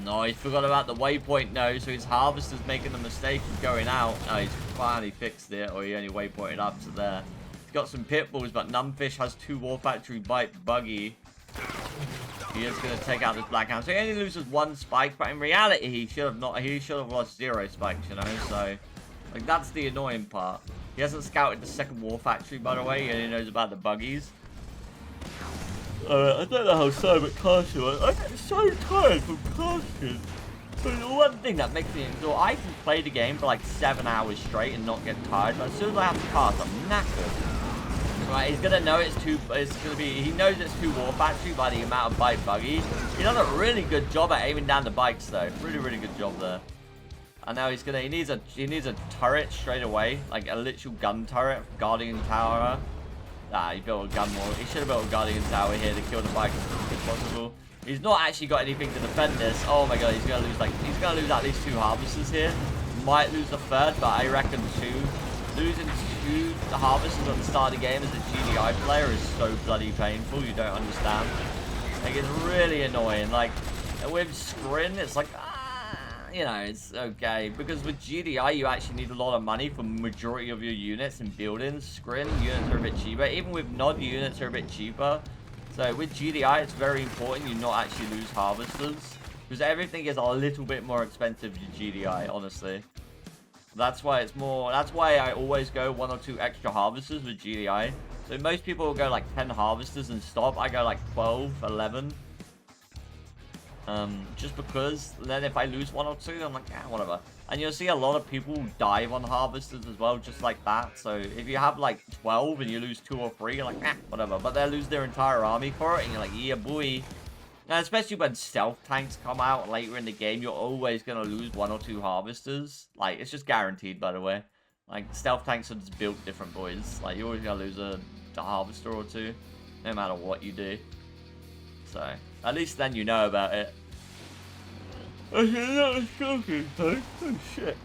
No, he forgot about the waypoint. No, so his harvester's making the mistake of going out. No, he's finally fixed it, or he only waypointed up to there. He's got some pit bulls, but Numbfish has 2 War Factory bite buggy. He is going to take out this Black Hound. So he only loses 1 spike, but in reality he should have not. He should have lost 0 spikes, you know. So like that's the annoying part. He hasn't scouted the 2nd War Factory, by the way. He only knows about the buggies. I don't know how so, but casting. I get so tired from casting. But the one thing that makes me enjoy, I can play the game for like 7 hours straight and not get tired. But as soon as I have to cast, I'm knackered. Right, he's gonna know he knows it's 2 War Factory by the amount of bike buggy. He does a really good job at aiming down the bikes, though. Really, really good job there. And now he needs a turret straight away, like a literal gun turret, Guardian Tower. He built a gun wall. He should have built a Guardian Tower here to kill the bike if possible. He's not actually got anything to defend this. Oh my god, he's gonna lose at least 2 harvesters here. Might lose the 3rd, but I reckon 2. Losing 2 harvesters at the start of the game as a GDI player is so bloody painful. You don't understand. Like, it's really annoying. Like with Scrin, it's like. You know, it's okay, because with GDI you actually need a lot of money for majority of your units and buildings. Scrin units are a bit cheaper, even with Nod units are a bit cheaper. So with GDI it's very important you not actually lose harvesters, because everything is a little bit more expensive to GDI, honestly. That's why I always go 1 or 2 extra harvesters with GDI. So most people will go like 10 harvesters and stop. I go like 12, 11. Just because then if I lose 1 or 2, I'm like, whatever. And you'll see a lot of people dive on harvesters as well, just like that. So if you have like 12 and you lose 2 or 3, you're like, whatever. But they'll lose their entire army for it, and you're like, yeah, boy. Now, especially when stealth tanks come out later in the game, you're always going to lose 1 or 2 harvesters. Like, it's just guaranteed, by the way. Like, stealth tanks are just built different, boys. Like, you're always going to lose a harvester or 2, no matter what you do. So, at least then you know about it. Oh shit.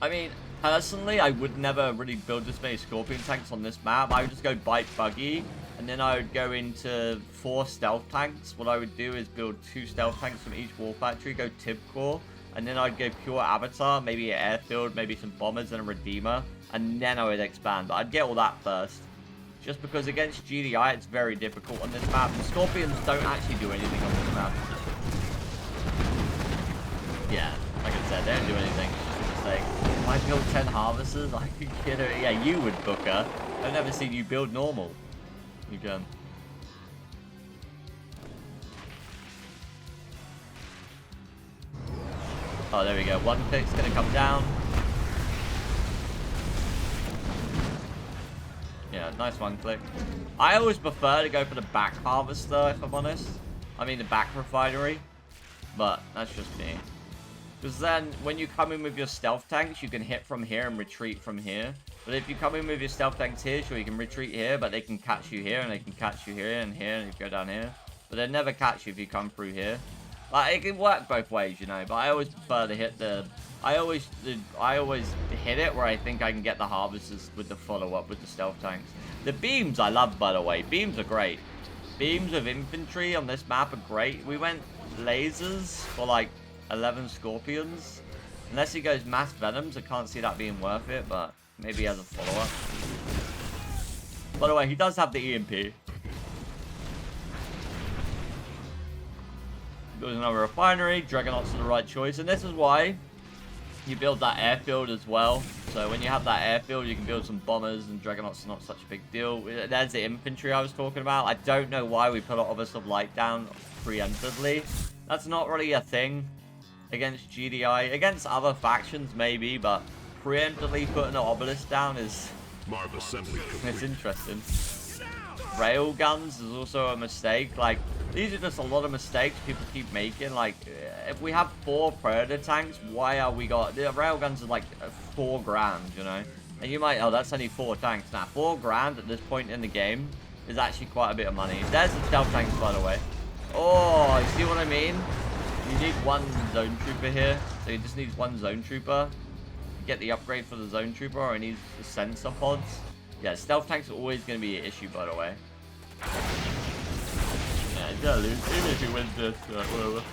I mean, personally, I would never really build this many Scorpion tanks on this map. I would just go bite buggy, and then I would go into 4 stealth tanks. What I would do is build 2 stealth tanks from each War Factory, go Tib Core, and then I'd go pure avatar, maybe an airfield, maybe some bombers and a redeemer, and then I would expand. But I'd get all that first. Just because against GDI, it's very difficult on this map. And Scorpions don't actually do anything on this map. Yeah, like I said, they don't do anything. It's just a mistake. If I build 10 harvesters, I could get it. Yeah, you would, Booker. I've never seen you build normal. You can. Oh, there we go. One click's gonna come down. Yeah, nice one click. I always prefer to go for the back harvester, if I'm honest. I mean the back refinery. But that's just me. Because then, when you come in with your stealth tanks, you can hit from here and retreat from here. But if you come in with your stealth tanks here, sure, you can retreat here, but they can catch you here, and they can catch you here, and you go down here. But they'll never catch you if you come through here. Like, it can work both ways, you know, but I always prefer to hit the... I always hit it where I think I can get the harvesters with the follow-up with the stealth tanks. The beams I love, by the way. Beams are great. Beams of infantry on this map are great. We went lasers for, like, 11 scorpions. Unless he goes mass venoms, I can't see that being worth it, but maybe he has a follow-up. By the way, he does have the EMP. There's another refinery. Dragonauts are the right choice, and this is why you build that airfield as well. So when you have that airfield, you can build some bombers, and Dragonauts are not such a big deal. There's the infantry I was talking about. I don't know why we put Obelisk of Light down preemptively. That's not really a thing against GDI. Against other factions, maybe, but preemptively putting an Obelisk down is... it's interesting. Railguns is also a mistake. Like, these are just a lot of mistakes people keep making. Like, if we have 4 Predator tanks, why are we got... the railguns are like 4 grand, you know? And you might... oh, that's only 4 tanks. Now, 4 grand at this point in the game is actually quite a bit of money. There's the stealth tanks, by the way. Oh, you see what I mean? You need 1 zone trooper here. So you just need 1 zone trooper. Get the upgrade for the zone trooper, or he needs the sensor pods. Yeah, stealth tanks are always going to be an issue, by the way. Yeah, he's gonna lose, even if he wins this, whatever.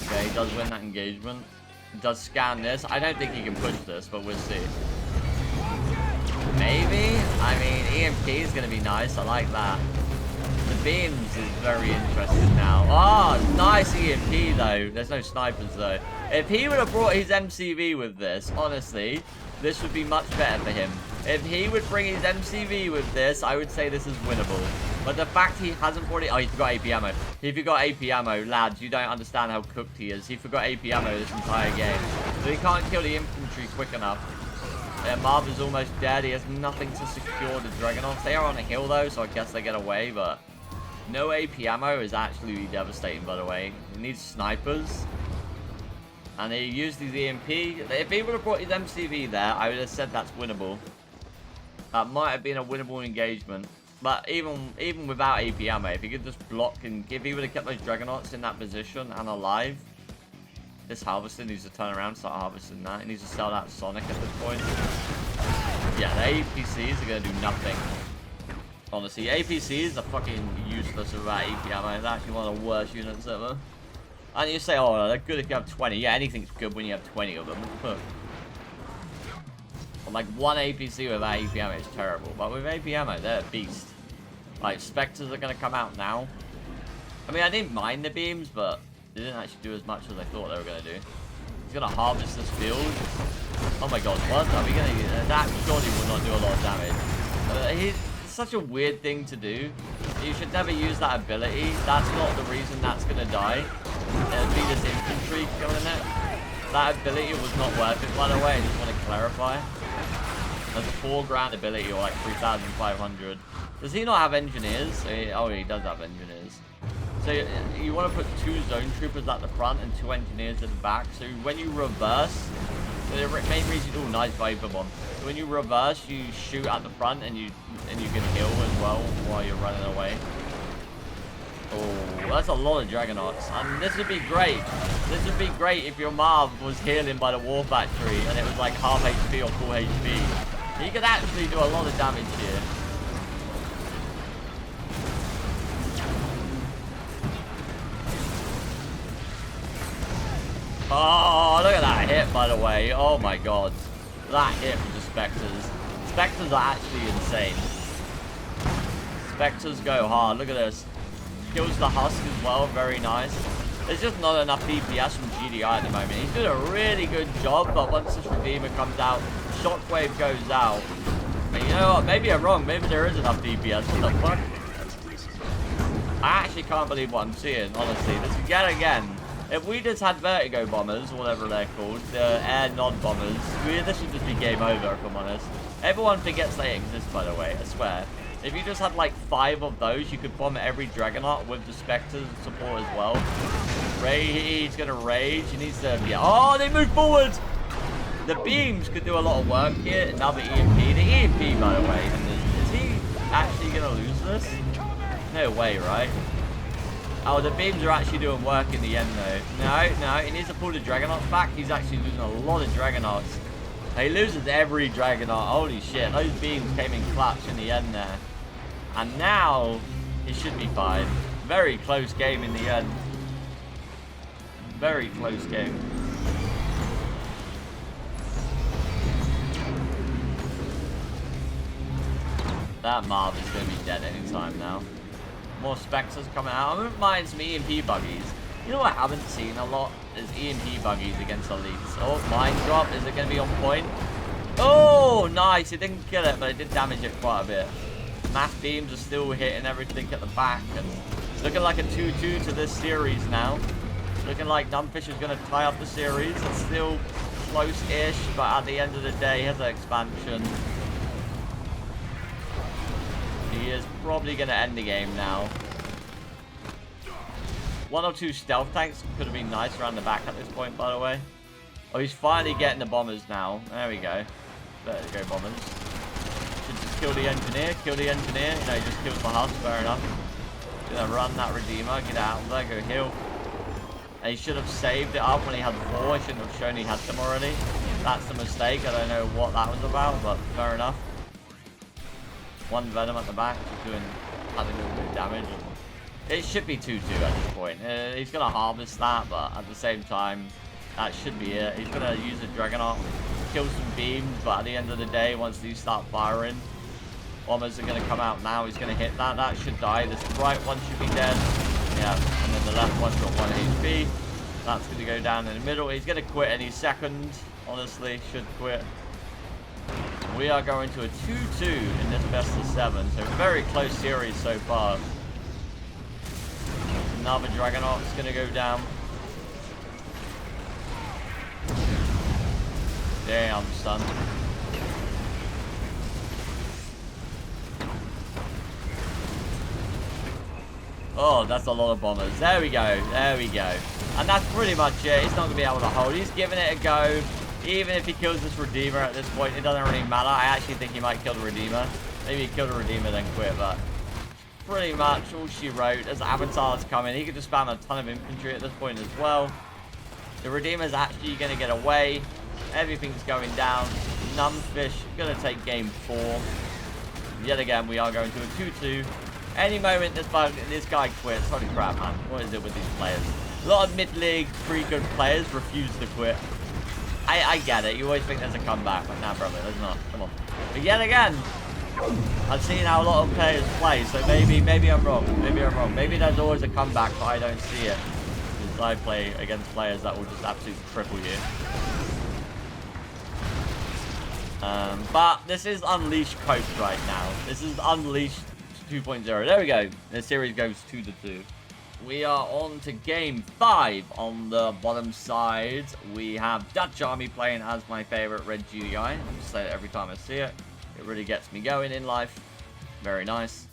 Okay, he does win that engagement. He does scan this. I don't think he can push this, but we'll see. Maybe? I mean, EMP is gonna be nice, I like that. The beams is very interesting now. Oh, nice EMP though. There's no snipers though. If he would have brought his MCV with this, honestly, this would be much better for him. If he would bring his MCV with this, I would say this is winnable. But the fact he hasn't brought it... oh, he forgot AP ammo. He forgot AP ammo. Lads, you don't understand how cooked he is. He forgot AP ammo this entire game. So he can't kill the infantry quick enough. Yeah, Marv is almost dead. He has nothing to secure the Dragonauts. They are on a hill though, so I guess they get away, but... no AP ammo is actually devastating, by the way. He needs snipers. And he used his EMP. If he would have brought his MCV there, I would have said that's winnable. That might have been a winnable engagement. But even without AP ammo, if he could just block and... if he would have kept those Dragonauts in that position and alive, this harvester needs to turn around and start harvesting that. He needs to sell that Sonic at this point. Yeah, the APCs are going to do nothing. Honestly, APCs are fucking useless without AP ammo. They're actually one of the worst units ever. And you say, oh, they're good if you have 20. Yeah, anything's good when you have 20 of them. But like 1 APC without AP ammo is terrible. But with AP ammo, they're a beast. Like, Spectres are going to come out now. I mean, I didn't mind the beams, but they didn't actually do as much as I thought they were going to do. He's going to harvest this field. Oh my god, what? Are we going to... that surely will not do a lot of damage. It's such a weird thing to do. You should never use that ability. That's not the reason that's going to die. It'll be this infantry killing it. That ability was not worth it, by the way. I just want to clarify. There's a 4 grand ability, or like 3,500. Does he not have engineers? Oh, he does have engineers. So you want to put 2 zone troopers at the front and 2 engineers at the back. So when you reverse, the main reason, oh, nice Viper bomb. So when you reverse, you shoot at the front and you can heal as well while you're running away. Oh, that's a lot of Dragonauts. And this would be great. This would be great if your Marv was healing by the War Factory and it was like half HP or full HP. He could actually do a lot of damage here. Oh, look at that hit, by the way. Oh my god. That hit with the Spectres. Spectres are actually insane. Spectres go hard. Look at this. Kills the Husk as well. Very nice. There's just not enough DPS from GDI at the moment. He's doing a really good job, but once this Redeemer comes out, Shockwave goes out. And you know what? Maybe I'm wrong. Maybe there is enough DPS. What the fuck? I actually can't believe what I'm seeing, honestly. This is yet again. If we just had Vertigo Bombers, whatever they're called, the Air Nod Bombers, this would just be game over, if I'm honest. Everyone forgets they exist, by the way, I swear. If you just had like 5 of those, you could bomb every Dragonaut with the Spectres support as well. He's gonna rage. He needs to be. Oh, they move forward! The beams could do a lot of work here. Another EMP. The EMP, by the way. Is he actually gonna lose this? No way, right? Oh, the beams are actually doing work in the end, though. No, he needs to pull the Dragonauts back. He's actually losing a lot of Dragonauts. He loses every Dragonaut. Holy shit, those beams came in clutch in the end there. And now, he should be fine. Very close game in the end. Very close game. That Marv is going to be dead anytime now. More Spectres coming out. I wouldn't mind some EMP buggies. You know what I haven't seen a lot? Is EMP buggies against elites. Oh, Mind Drop. Is it going to be on point? Oh, nice. It didn't kill it, but it did damage it quite a bit. Mass beams are still hitting everything at the back. And looking like a 2-2 to this series now. Looking like Numbfish is going to tie up the series. It's still close-ish, but at the end of the day, he has an expansion. He is probably going to end the game now. 1 or 2 stealth tanks could have been nice around the back at this point, by the way. Oh, he's finally getting the bombers now. There we go. There we go, bombers. Should just kill the engineer. Kill the engineer. You know, he just kills the Husk. Fair enough. Gonna run that Redeemer. Get out of there. Go heal. And he should have saved it up when he had 4. He shouldn't have shown he had them already. That's the mistake. I don't know what that was about, but fair enough. 1 Venom at the back, doing a little bit of damage. It should be 2-2 at this point. He's going to harvest that, but at the same time, that should be it. He's going to use a Dragonaut, kill some beams, but at the end of the day, once these start firing, bombers are going to come out now. He's going to hit that. That should die. This right one should be dead. Yeah, and then the left one's got 1 HP. That's going to go down in the middle. He's going to quit any second. Honestly, should quit. We are going to a 2-2 in this best of 7. So very close series so far. Another Dragonaut's going to go down. Damn, son. Oh, that's a lot of bombers. There we go. There we go. And that's pretty much it. He's not going to be able to hold. He's giving it a go. Even if he kills this Redeemer at this point, it doesn't really matter. I actually think he might kill the Redeemer. Maybe he killed the Redeemer then quit, but pretty much all she wrote. As avatars come in, he could just spam a ton of infantry at this point as well. The Redeemer's actually going to get away. Everything's going down. Numbfish going to take game 4. Yet again, we are going to a 2-2. Any moment this guy quits. Holy crap, man. What is it with these players? A lot of mid-league, pretty good players refuse to quit. I get it. You always think there's a comeback. But nah, brother, there's not. Come on. But yet again, I've seen how a lot of players play, so maybe I'm wrong. Maybe I'm wrong. Maybe there's always a comeback, but I don't see it. Because I play against players that will just absolutely triple you. But this is Unleashed Coach right now. This is Unleashed 2.0. There we go. The series goes 2-2. We are on to game 5. On the bottom side, we have DutchArmy playing as my favorite red GDI. I just say it every time I see it. It really gets me going in life. Very nice.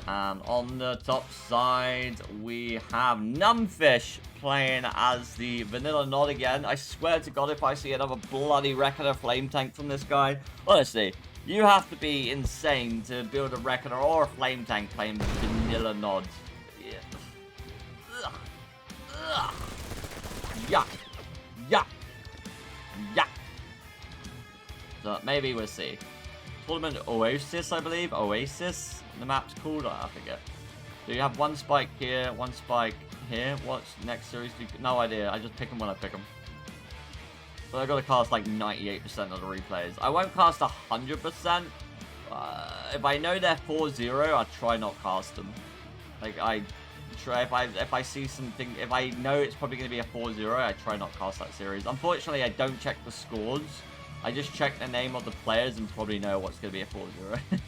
And on the top side, we have Numbfish playing as the Vanilla Nod again. I swear to God, if I see another bloody Reckoner Flame Tank from this guy, honestly, you have to be insane to build a Reckoner or a Flame Tank playing Vanilla Nod. Ugh. Yuck. Yuck. Yuck. So maybe we'll see. Tournament Oasis, I believe. Oasis, the map's called. I forget. So you have one spike here, one spike here. What's next series? No idea. I just pick them when I pick them. But I got to cast like 98% of the replays. I won't cast 100%. If I know they're 4-0, I try not cast them. Like I try if I see something, if I know it's probably going to be a 4-0, I try not cast that series. Unfortunately, I don't check the scores. I just check the name of the players and probably know what's going to be a 4-0.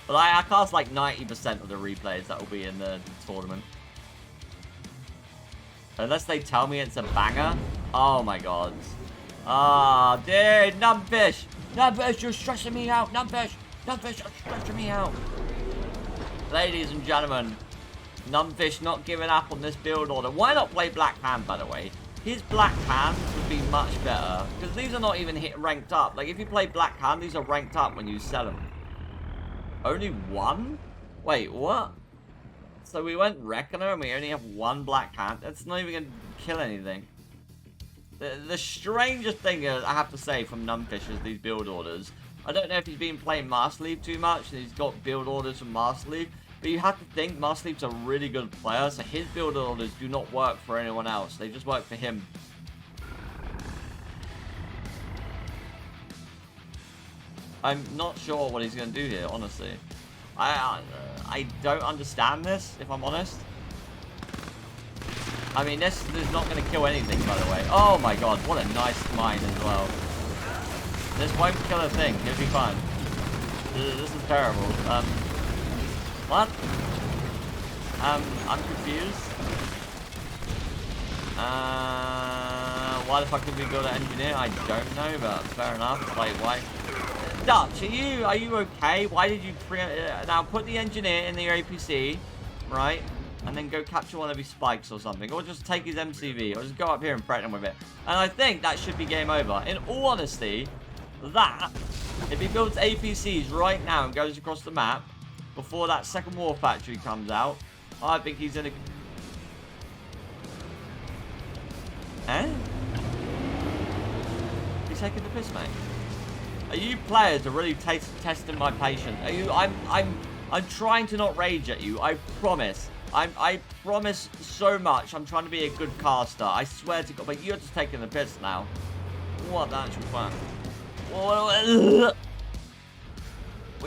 But I cast like 90% of the replays that will be in the tournament. Unless they tell me it's a banger. Oh my god. Ah, dude, Numbfish! Numbfish, you're stressing me out! Numbfish! Numbfish, you're stressing me out! Ladies and gentlemen, Numbfish not giving up on this build order. Why not play Black Hand, by the way? His Black Hand would be much better. Because these are not even ranked up. Like, if you play Black Hand, these are ranked up when you sell them. Only one? Wait, what? So we went Reckoner and we only have one Black Hand? That's not even going to kill anything. The strangest thing I have to say from Numbfish is these build orders. I don't know if he's been playing Master Leaf too much and he's got build orders from Master Leaf. But you have to think Master Leaf's a really good player, so his build orders do not work for anyone else. They just work for him. I'm not sure what he's going to do here, honestly. I don't understand this, if I'm honest. I mean, this is not going to kill anything, by the way. Oh my god, what a nice mine as well. This won't kill a thing. He'll be fine. This is terrible. What? I'm confused. Why the fuck did we build an engineer? I don't know, but fair enough. Like, why? Dutch, are you okay? Why did you now put the engineer in the APC, right? And then go capture one of his spikes or something. Or just take his MCV. Or just go up here and threaten him with it. And I think that should be game over. In all honesty, that, if he builds APCs right now and goes across the map, before that second war factory comes out, I think he's in a... Eh? He's taking the piss, mate. Are you players are really testing my patience? Are you? I'm trying to not rage at you. I promise. I promise so much. I'm trying to be a good caster. I swear to God. But you're just taking the piss now. What the actual fun?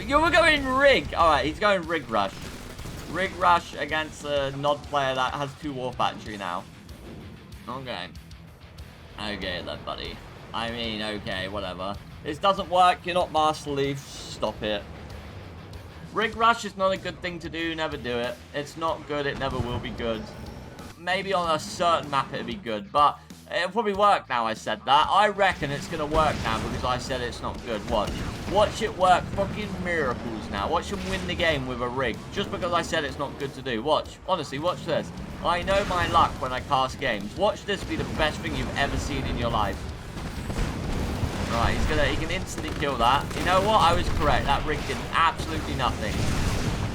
You were going rig. All right, he's going rig rush. Rig rush against a Nod player that has 2 war factory now. Okay. Okay then, buddy. I mean, okay, whatever. This doesn't work. You're not Master Leaf. Stop it. Rig rush is not a good thing to do. Never do it. It's not good. It never will be good. Maybe on a certain map it'll be good, but it'll probably work now I said that. I reckon it's going to work now because I said it's not good. Watch. Watch it work fucking miracles now. Watch him win the game with a rig. Just because I said it's not good to do. Watch. Honestly, watch this. I know my luck when I cast games. Watch this be the best thing you've ever seen in your life. Right, he can instantly kill that. You know what? I was correct. That rig did absolutely nothing.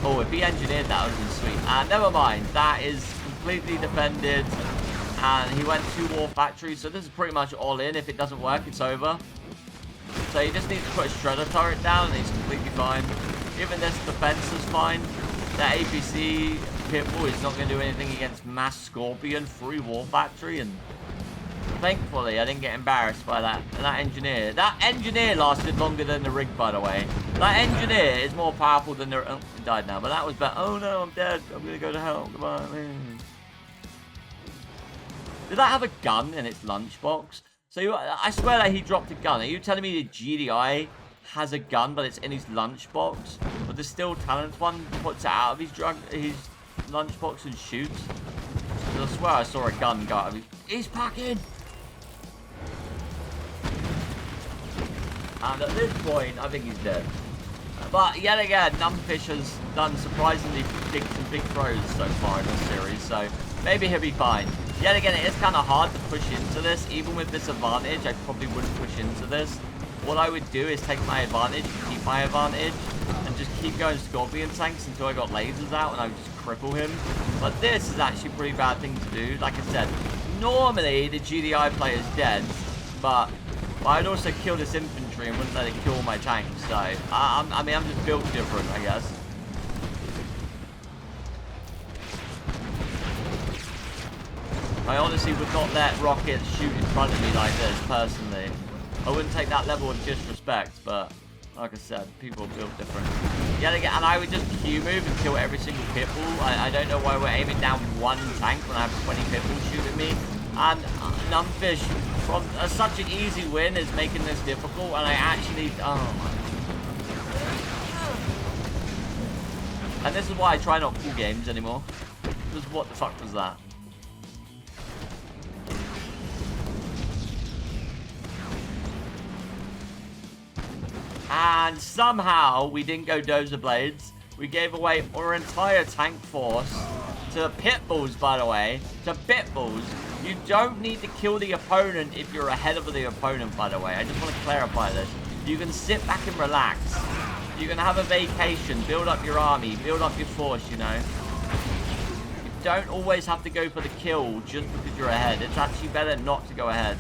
Oh, if he engineered that, would have been sweet. Never mind. That is completely defended. And he went 2 war factories. So this is pretty much all in. If it doesn't work, it's over. So he just needs to put a shredder turret down and he's completely fine. Even this defense is fine. That APC Pitbull is not going to do anything against Mass Scorpion, 3 war factory, and thankfully I didn't get embarrassed by that engineer. That engineer lasted longer than the rig, by the way. That engineer is more powerful than the... Oh, he died now, but that was better. Oh no, I'm dead. I'm going to go to hell. Goodbye. Did that have a gun in its lunchbox? So I swear that he dropped a gun. Are you telling me the GDI has a gun, but it's in his lunchbox? But the Still Talent one puts it out of his lunchbox and shoots? I swear I saw a gun go out of his... He's packing! And at this point, I think he's dead. But yet again, Numbfish has done surprisingly some big throws so far in this series, so maybe he'll be fine. Yet again, it is kind of hard to push into this. Even with this advantage, I probably wouldn't push into this. What I would do is take my advantage, keep my advantage, and just keep going Scorpion tanks until I got lasers out and I would just cripple him. But this is actually a pretty bad thing to do. Like I said, normally the GDI player is dead, but I'd also kill this infantry and wouldn't let it kill all my tanks. So, I mean, I'm just built different, I guess. I honestly would not let rockets shoot in front of me like this, personally. I wouldn't take that level of disrespect, but like I said, people are built different. Yet again, and I would just Q move and kill every single pit bull. I don't know why we're aiming down one tank when I have 20 pit bulls shooting me. And Numbfish, from such an easy win, is making this difficult, and I actually... And this is why I try not full games anymore. Because what the fuck was that? And somehow we didn't go Dozer Blades. We gave away our entire tank force to pit bulls, by the way. To pit bulls. You don't need to kill the opponent if you're ahead of the opponent, by the way. I just want to clarify this. You can sit back and relax. You can have a vacation, build up your army, build up your force, you know. You don't always have to go for the kill just because you're ahead. It's actually better not to go ahead.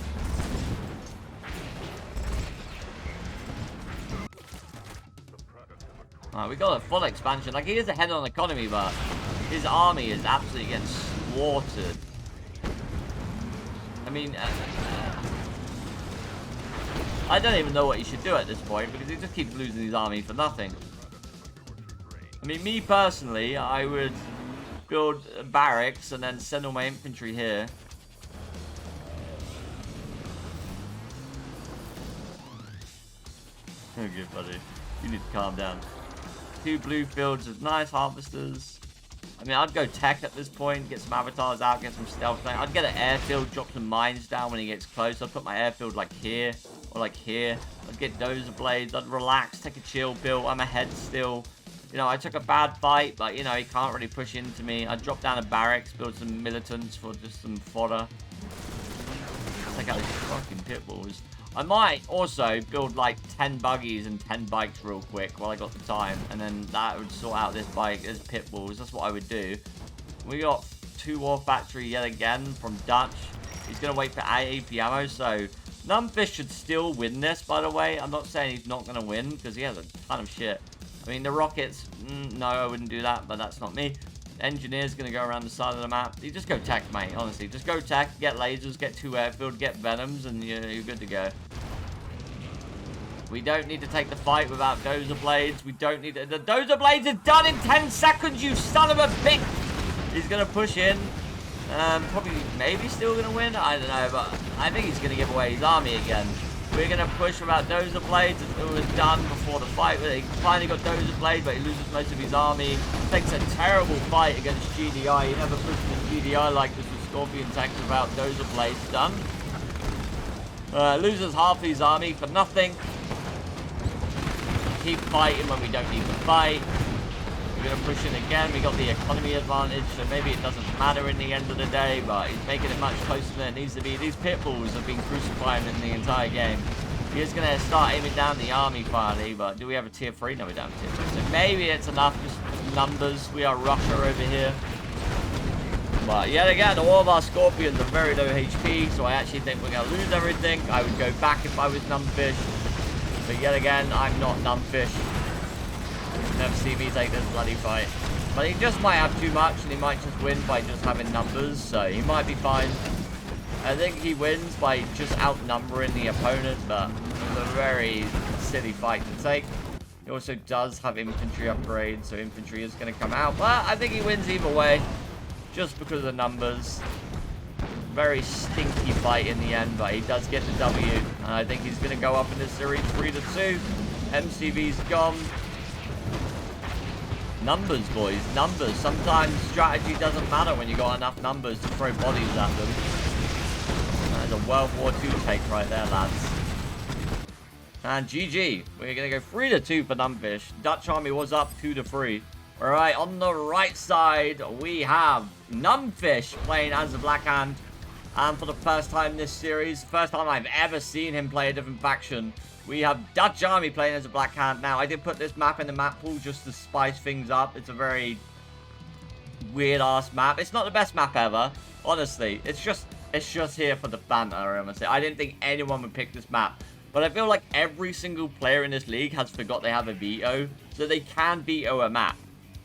Alright, we got a full expansion. Like, he is ahead on economy, but his army is absolutely getting slaughtered. I mean, I don't even know what he should do at this point, because he just keeps losing his army for nothing. I mean, me personally, I would build barracks and then send all my infantry here. Okay, buddy. You need to calm down. 2 blue fields of nice harvesters. I mean, I'd go tech at this point, get some avatars out, get some stealth thing. I'd get an airfield, drop some mines down when he gets close. I'd put my airfield like here, or like here. I'd get Dozer Blades, I'd relax, take a chill build. I'm ahead still. You know, I took a bad fight, but, you know, he can't really push into me. I'd drop down a barracks, build some militants for just some fodder. Take out these fucking pit bulls. I might also build like 10 buggies and 10 bikes real quick while I got the time, and then that would sort out this bike as pit bulls. That's what I would do. We got 2 war factory yet again from Dutch. He's gonna wait for AP ammo, so Numbfish should still win this, by the way. I'm not saying he's not gonna win because he has a ton of shit. I mean, the rockets, no, I wouldn't do that, but that's not me. Engineer's gonna go around the side of the map. You just go tech, mate, honestly. Just go tech, get lasers, get 2 airfield, get venoms, and you're good to go. We don't need to take the fight without Dozer Blades. We don't need to... The Dozer Blades is done in 10 seconds, you son of a bitch! He's gonna push in. Probably, maybe still gonna win. I don't know, but I think he's gonna give away his army again. We're gonna push without Dozer Blades. It was done before the fight. He finally got Dozer Blades, but he loses most of his army. Takes a terrible fight against GDI. He never pushed the GDI like this with Scorpion tanks without Dozer Blades done. Loses half his army for nothing. Keep fighting when we don't need to fight. We're going to push in again. We got the economy advantage, so maybe it doesn't matter in the end of the day, but he's making it much closer than it needs to be. These pit bulls have been crucifying him the entire game. He is going to start aiming down the army finally, but do we have a tier 3? No, we don't have a tier 3. So maybe it's enough, just numbers. We are Russia over here. But yet again, all of our Scorpions are very low HP, so I actually think we're going to lose everything. I would go back if I was Numbfish. But yet again, I'm not Numbfish. You'll never see me take this bloody fight. But he just might have too much, and he might just win by just having numbers, so he might be fine. I think he wins by just outnumbering the opponent, but it's a very silly fight to take. He also does have infantry upgrades, so infantry is going to come out. But I think he wins either way, just because of the numbers. Very stinky fight in the end, but he does get the W. And I think he's going to go up in this series 3-2. MCV's gone. Numbers, boys. Numbers. Sometimes strategy doesn't matter when you got enough numbers to throw bodies at them. That is a World War II take right there, lads. And GG. We're going to go 3-2 for Numbfish. DutchArmy was up 2-3. Alright, on the right side, we have Numbfish playing as a Black Hand. And for the first time this series, first time I've ever seen him play a different faction, we have DutchArmy playing as a Black Hand. Now, I did put this map in the map pool just to spice things up. It's a very weird-ass map. It's not the best map ever, honestly. It's just here for the banter, I'm gonna say. I didn't think anyone would pick this map. But I feel like every single player in this league has forgot they have a veto, so they can veto a map.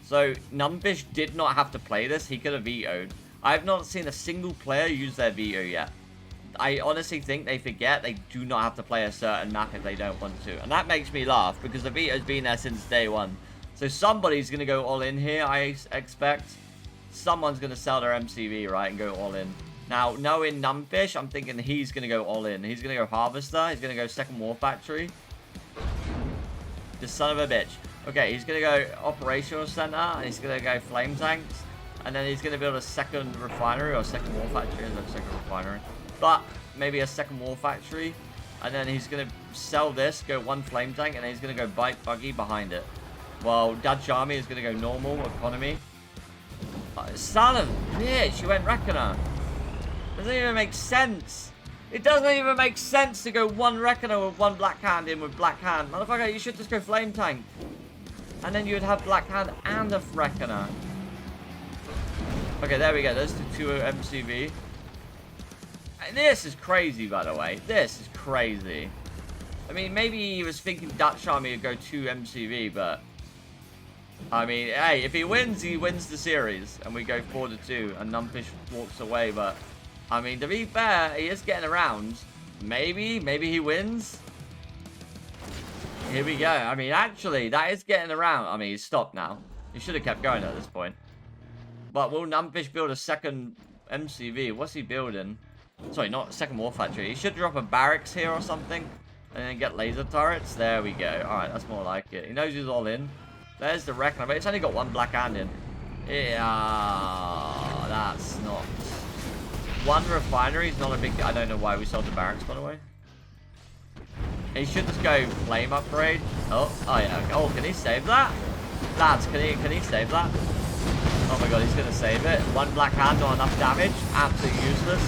So, Numbfish did not have to play this. He could have vetoed. I've not seen a single player use their veto yet. I honestly think they forget they do not have to play a certain map if they don't want to. And that makes me laugh because the veto's been there since day one. So somebody's going to go all in here, I expect. Someone's going to sell their MCV, right, and go all in. Now, knowing Numbfish, I'm thinking he's going to go all in. He's going to go Harvester. He's going to go Second War Factory. This son of a bitch. Okay, he's going to go Operational Center. And he's going to go Flame Tanks. And then he's going to build a second refinery or second war factory. No, second refinery. But maybe a second war factory. And then he's going to sell this, go one flame tank, and then he's going to go bike buggy behind it. While DutchArmy is going to go normal economy. Son of a bitch, you went Reckoner. Doesn't even make sense. It doesn't even make sense to go one Reckoner with one Black Hand in with Black Hand. Motherfucker, you should just go flame tank. And then you would have Black Hand and a Reckoner. Okay, there we go. There's the 2 MCV. And this is crazy, by the way. This is crazy. I mean, maybe he was thinking DutchArmy would go 2 MCV, but... I mean, hey, if he wins the series. And we go 4-2, and Numbfish walks away, but... I mean, to be fair, he is getting around. Maybe he wins. Here we go. I mean, actually, that is getting around. I mean, he's stopped now. He should have kept going at this point. But will Numbfish build a second MCV? What's he building? Sorry, not a second war factory. He should drop a barracks here or something. And then get laser turrets. There we go. Alright, that's more like it. He knows he's all in. There's the Reckoner. But it's only got one Black Hand in. Yeah, that's not... One refinery is not a big... I don't know why we sold the barracks, by the way. He should just go flame upgrade. Oh yeah. Oh, can he save that? Lads, can he save that? Oh my god, he's going to save it. One Black Hand, not enough damage. Absolutely useless.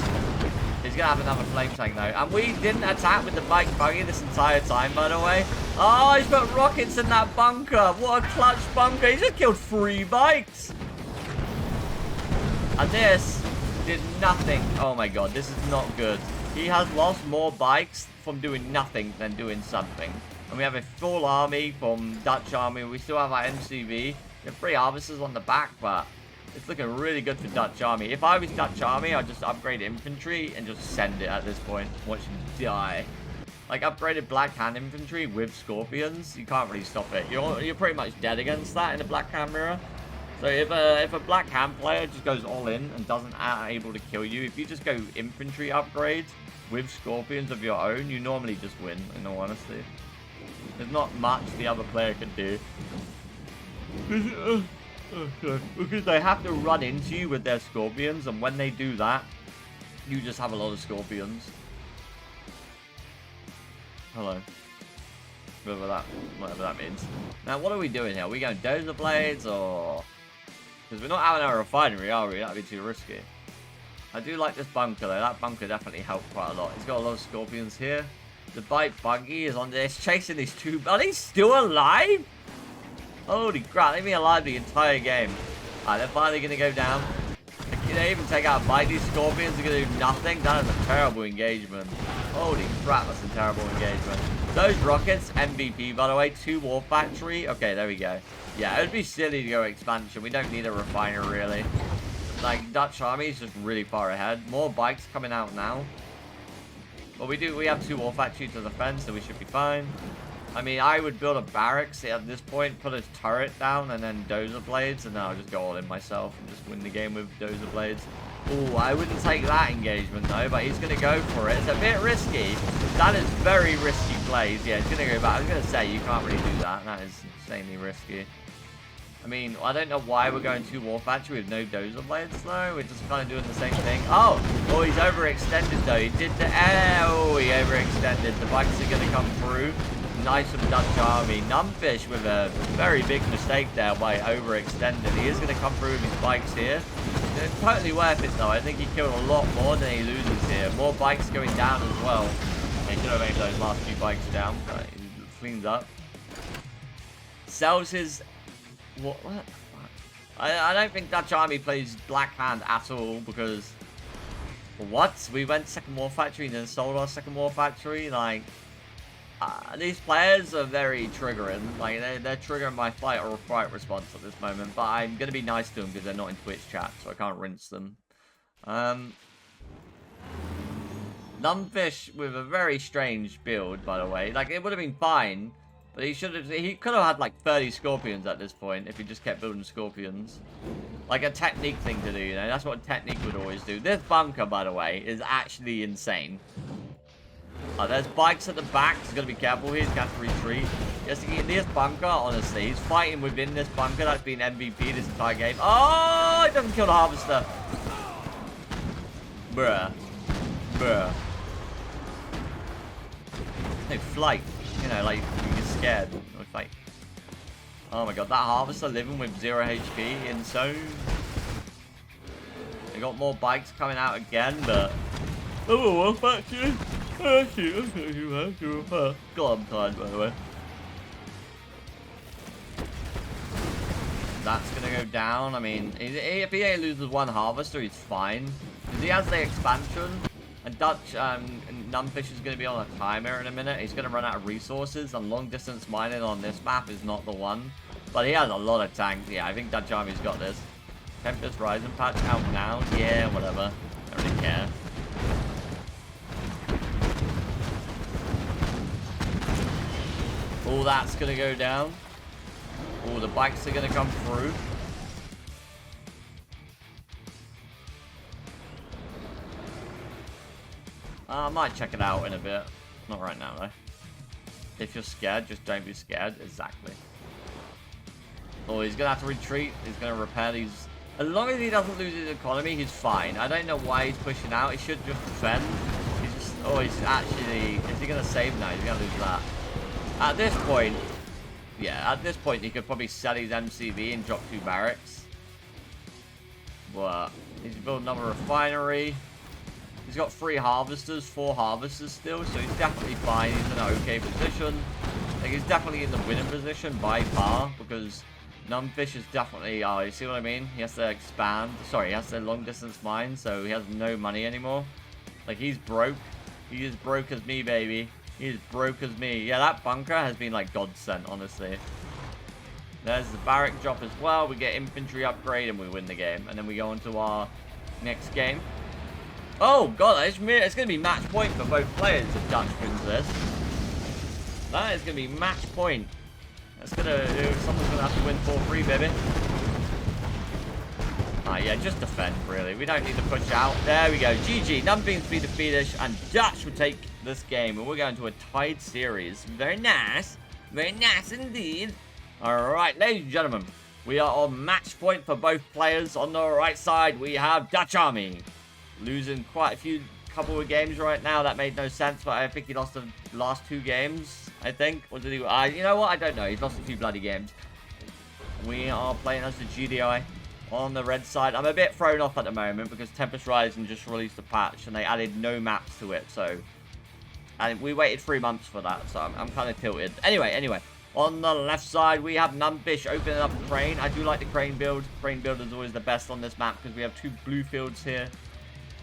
He's going to have another flame tank, though. And we didn't attack with the bike buggy this entire time, by the way. Oh, he's put rockets in that bunker. What a clutch bunker. He just killed 3 bikes. And this did nothing. Oh my god, this is not good. He has lost more bikes from doing nothing than doing something. And we have a full army from DutchArmy. We still have our MCV. We have 3 harvesters on the back, but it's looking really good for DutchArmy. If I was DutchArmy, I'd just upgrade infantry and just send it at this point. Watch him die. Like, upgraded Black Hand infantry with Scorpions, you can't really stop it. You're pretty much dead against that in the Black Hand mirror. So if a Black Hand player just goes all in and doesn't able to kill you, if you just go infantry upgrades with Scorpions of your own, you normally just win, in all honesty. There's not much the other player can do. Because they have to run into you with their Scorpions, and when they do that, you just have a lot of Scorpions. Hello. Whatever that means. Now, what are we doing here? Are we going Dozer Blades, or... Because we're not having our refinery, are we? That'd be too risky. I do like this bunker, though. That bunker definitely helped quite a lot. It's got a lot of Scorpions here. The bike buggy is on this, chasing these 2... Are they still alive? Holy crap, they've been alive the entire game. Alright, they're finally going to go down. They even take out a bike. These Scorpions are going to do nothing. That is a terrible engagement. Holy crap, that's a terrible engagement. Those rockets, MVP, by the way. 2 War Factory. Okay, there we go. Yeah, it would be silly to go expansion. We don't need a refiner, really. Like, DutchArmy is just really far ahead. More bikes coming out now. But we have 2 War Factory to defend, so we should be fine. I mean, I would build a barracks at this point, put a turret down, and then Dozer Blades, and then I'll just go all in myself and just win the game with Dozer Blades. Ooh, I wouldn't take that engagement, though, but he's going to go for it. It's a bit risky. That is very risky plays. Yeah, he's going to go back. I was going to say, you can't really do that. That is insanely risky. I mean, I don't know why we're going 2 War Factory with no Dozer Blades, though. We're just kind of doing the same thing. Oh, he's overextended, though. He did the... Oh, he overextended. The bikes are going to come through. Nice from DutchArmy. Numbfish with a very big mistake there by overextending. He is going to come through with his bikes here. It's totally worth it, though. I think he killed a lot more than he loses here. More bikes going down as well. He should have aimed those last few bikes down, but he cleans up. Sells his... What? I don't think DutchArmy plays Black Hand at all, because... What? We went Second War Factory and then sold our Second War Factory? Like... these players are very triggering. Like, they're triggering my fight or fright response at this moment. But I'm going to be nice to them because they're not in Twitch chat, so I can't rinse them. Numbfish with a very strange build, by the way. Like, it would have been fine, but he could have had like 30 scorpions at this point if he just kept building scorpions. Like a technique thing to do, you know. That's what a technique would always do. This bunker, by the way, is actually insane. There's bikes at the back. He's got to be careful here. He's got to retreat. Just in this bunker, honestly, he's fighting within this bunker. That's been MVP this entire game. Oh, he doesn't kill the harvester. Bruh. Bruh. No, flight. You know, like, you get scared. No, fight. Oh my god, that harvester living with 0 HP. Insane. They got more bikes coming out again, but... Oh, well, back to you. God, I'm tired, by the way. That's gonna go down. I mean, if he loses one harvester, he's fine. Because he has the expansion. And Numbfish is going to be on a timer in a minute. He's going to run out of resources. And long distance mining on this map is not the one. But he has a lot of tanks. Yeah, I think DutchArmy's got this. Tempest Rising patch out now. Yeah, whatever. Don't really care. All that's going to go down. All the bikes are going to come through. I might check it out in a bit. Not right now, though. If you're scared, just don't be scared. Exactly. Oh, he's going to have to retreat. He's going to repair these. As long as he doesn't lose his economy, he's fine. I don't know why he's pushing out. He should just defend. He's just... Oh, he's actually... Is he going to save now? He's going to lose that. At this point... Yeah, at this point, he could probably sell his MCV and drop 2 barracks. But... He's built another refinery. He's got 3 harvesters, 4 harvesters still, so he's definitely fine. He's in an okay position. Like, he's definitely in the winning position by far, because Numbfish is definitely... Oh, you see what I mean? He has to expand. Sorry, he has to long distance mine, so he has no money anymore. Like, he's broke. He is broke as me, baby. He is broke as me. Yeah, that bunker has been, like, godsend, honestly. There's the barrack drop as well. We get infantry upgrade, and we win the game. And then we go on to our next game. Oh, God, it's going to be match point for both players if Dutch wins this. That is going to be match point. That's going to... Someone's going to have to win 4-3, baby. Yeah, just defend, really. We don't need to push out. There we go. GG. Numbfish beat the Fiendish, and Dutch will take this game. And we're going to a tied series. Very nice. Very nice indeed. All right, ladies and gentlemen. We are on match point for both players. On the right side, we have DutchArmy. Losing quite a couple of games right now. That made no sense, but I think he lost the last 2 games, I think. Or did he? You know what? I don't know. He's lost a few bloody games. We are playing as the GDI on the red side. I'm a bit thrown off at the moment because Tempest Rising just released a patch and they added no maps to it. So, and we waited 3 months for that. So I'm kind of tilted. Anyway. On the left side, we have Numbfish opening up a crane. I do like the crane build. Crane build is always the best on this map because we have 2 blue fields here.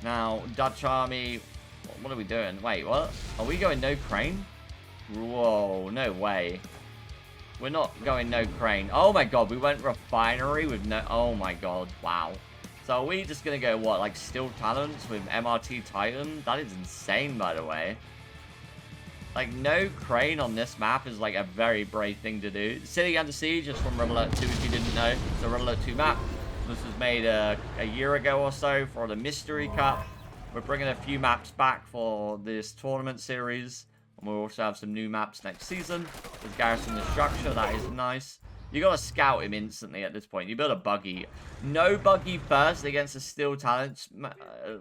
Now, DutchArmy, what are we doing? Wait, what? Are we going no crane? Whoa, no way. We're not going no crane. Oh my god, we went refinery with no... Oh my god, wow. So are we just going to go, what, like steel talents with MRT Titan? That is insane, by the way. Like, no crane on this map is like a very brave thing to do. City Under Siege is from Red Alert 2, if you didn't know. It's a Red Alert 2 map. This was made a year ago or so for the Mystery Cup. We're bringing a few maps back for this tournament series. And we'll also have some new maps next season. There's Garrison the Structure. That is nice. You got to scout him instantly at this point. You build a buggy. No buggy first against the Steel Talents.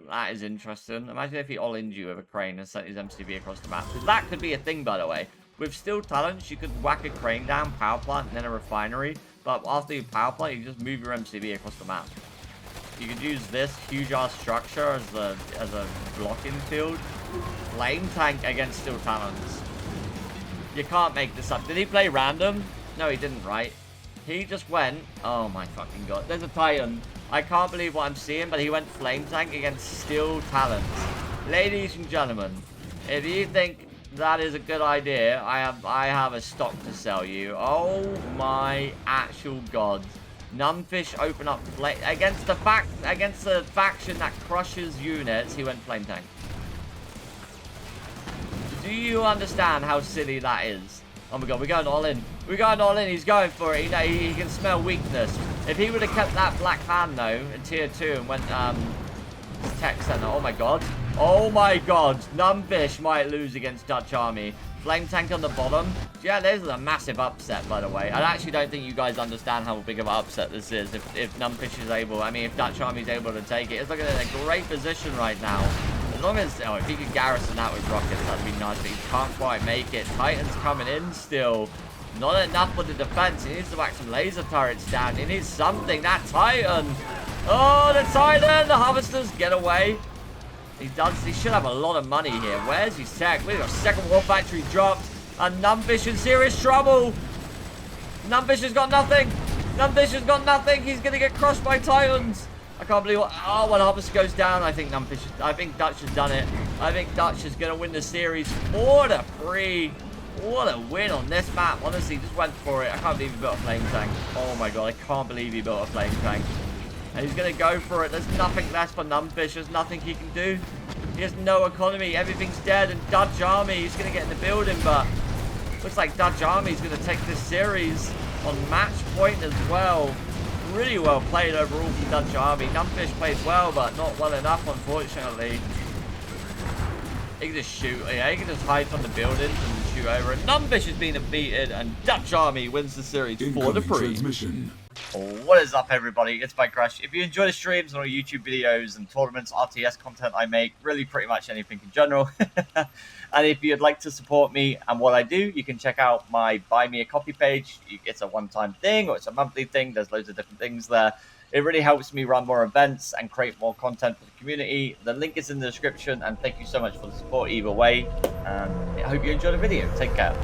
That is interesting. Imagine if he all-ined you with a crane and sent his MCV across the map. That could be a thing, by the way. With Steel Talents, you could whack a crane down, power plant, and then a refinery. But after you power plant, you just move your MCV across the map. You could use this huge-ass structure as a blocking field. Flame tank against Steel Talents. You can't make this up. Did he play random? No, he didn't, right? He just went... Oh, my fucking god. There's a Titan. I can't believe what I'm seeing, but he went flame tank against Steel Talents. Ladies and gentlemen, if you think that is a good idea, I have a stock to sell you. Oh, my actual god. Numbfish open up against the faction that crushes units. He went flame tank. Do you understand how silly that is? Oh my god, we're going all in. We're going all in. He's going for it. He can smell weakness. If he would have kept that black hand though in tier 2 and went tech center. Oh my god. Oh my god. Numbfish might lose against DutchArmy. Flame tank on the bottom. Yeah, this is a massive upset, by the way. I actually don't think you guys understand how big of an upset this is if Numbfish is able. I mean, if DutchArmy is able to take it. It's looking at a great position right now. As long as, if he could garrison that with rockets, that'd be nice, but he can't quite make it. Titan's coming in still. Not enough for the defense. He needs to whack some laser turrets down. He needs something. That Titan. Oh, the Titan. The harvesters get away. He should have a lot of money here. Where's his tech? We've got a second war factory dropped. And Numbfish in serious trouble. Numbfish has got nothing. Numbfish has got nothing. He's going to get crushed by Titans. I can't believe what... Oh, when Harvest goes down, I think Dutch has done it. I think Dutch is going to win the series 4-3. What a win on this map. Honestly, just went for it. I can't believe he built a flame tank. Oh my god, I can't believe he built a flame tank. And he's going to go for it. There's nothing left for Numbfish. There's nothing he can do. He has no economy. Everything's dead. And DutchArmy, he's going to get in the building, but looks like DutchArmy is going to take this series on match point as well. Really well played overall from DutchArmy. Numbfish played well, but not well enough, unfortunately. He can just shoot. Yeah, he can just hide from the buildings and shoot over. And Numbfish has been defeated, and DutchArmy wins the series 4-3. What is up, everybody? It's Bikerushownz. If you enjoy the streams or YouTube videos and tournaments, RTS content I make, really pretty much anything in general. And if you'd like to support me and what I do, you can check out my Buy Me a Coffee page. It's a one-time thing or it's a monthly thing. There's loads of different things there. It really helps me run more events and create more content for the community. The link is in the description, and thank you so much for the support either way. And I hope you enjoyed the video. Take care.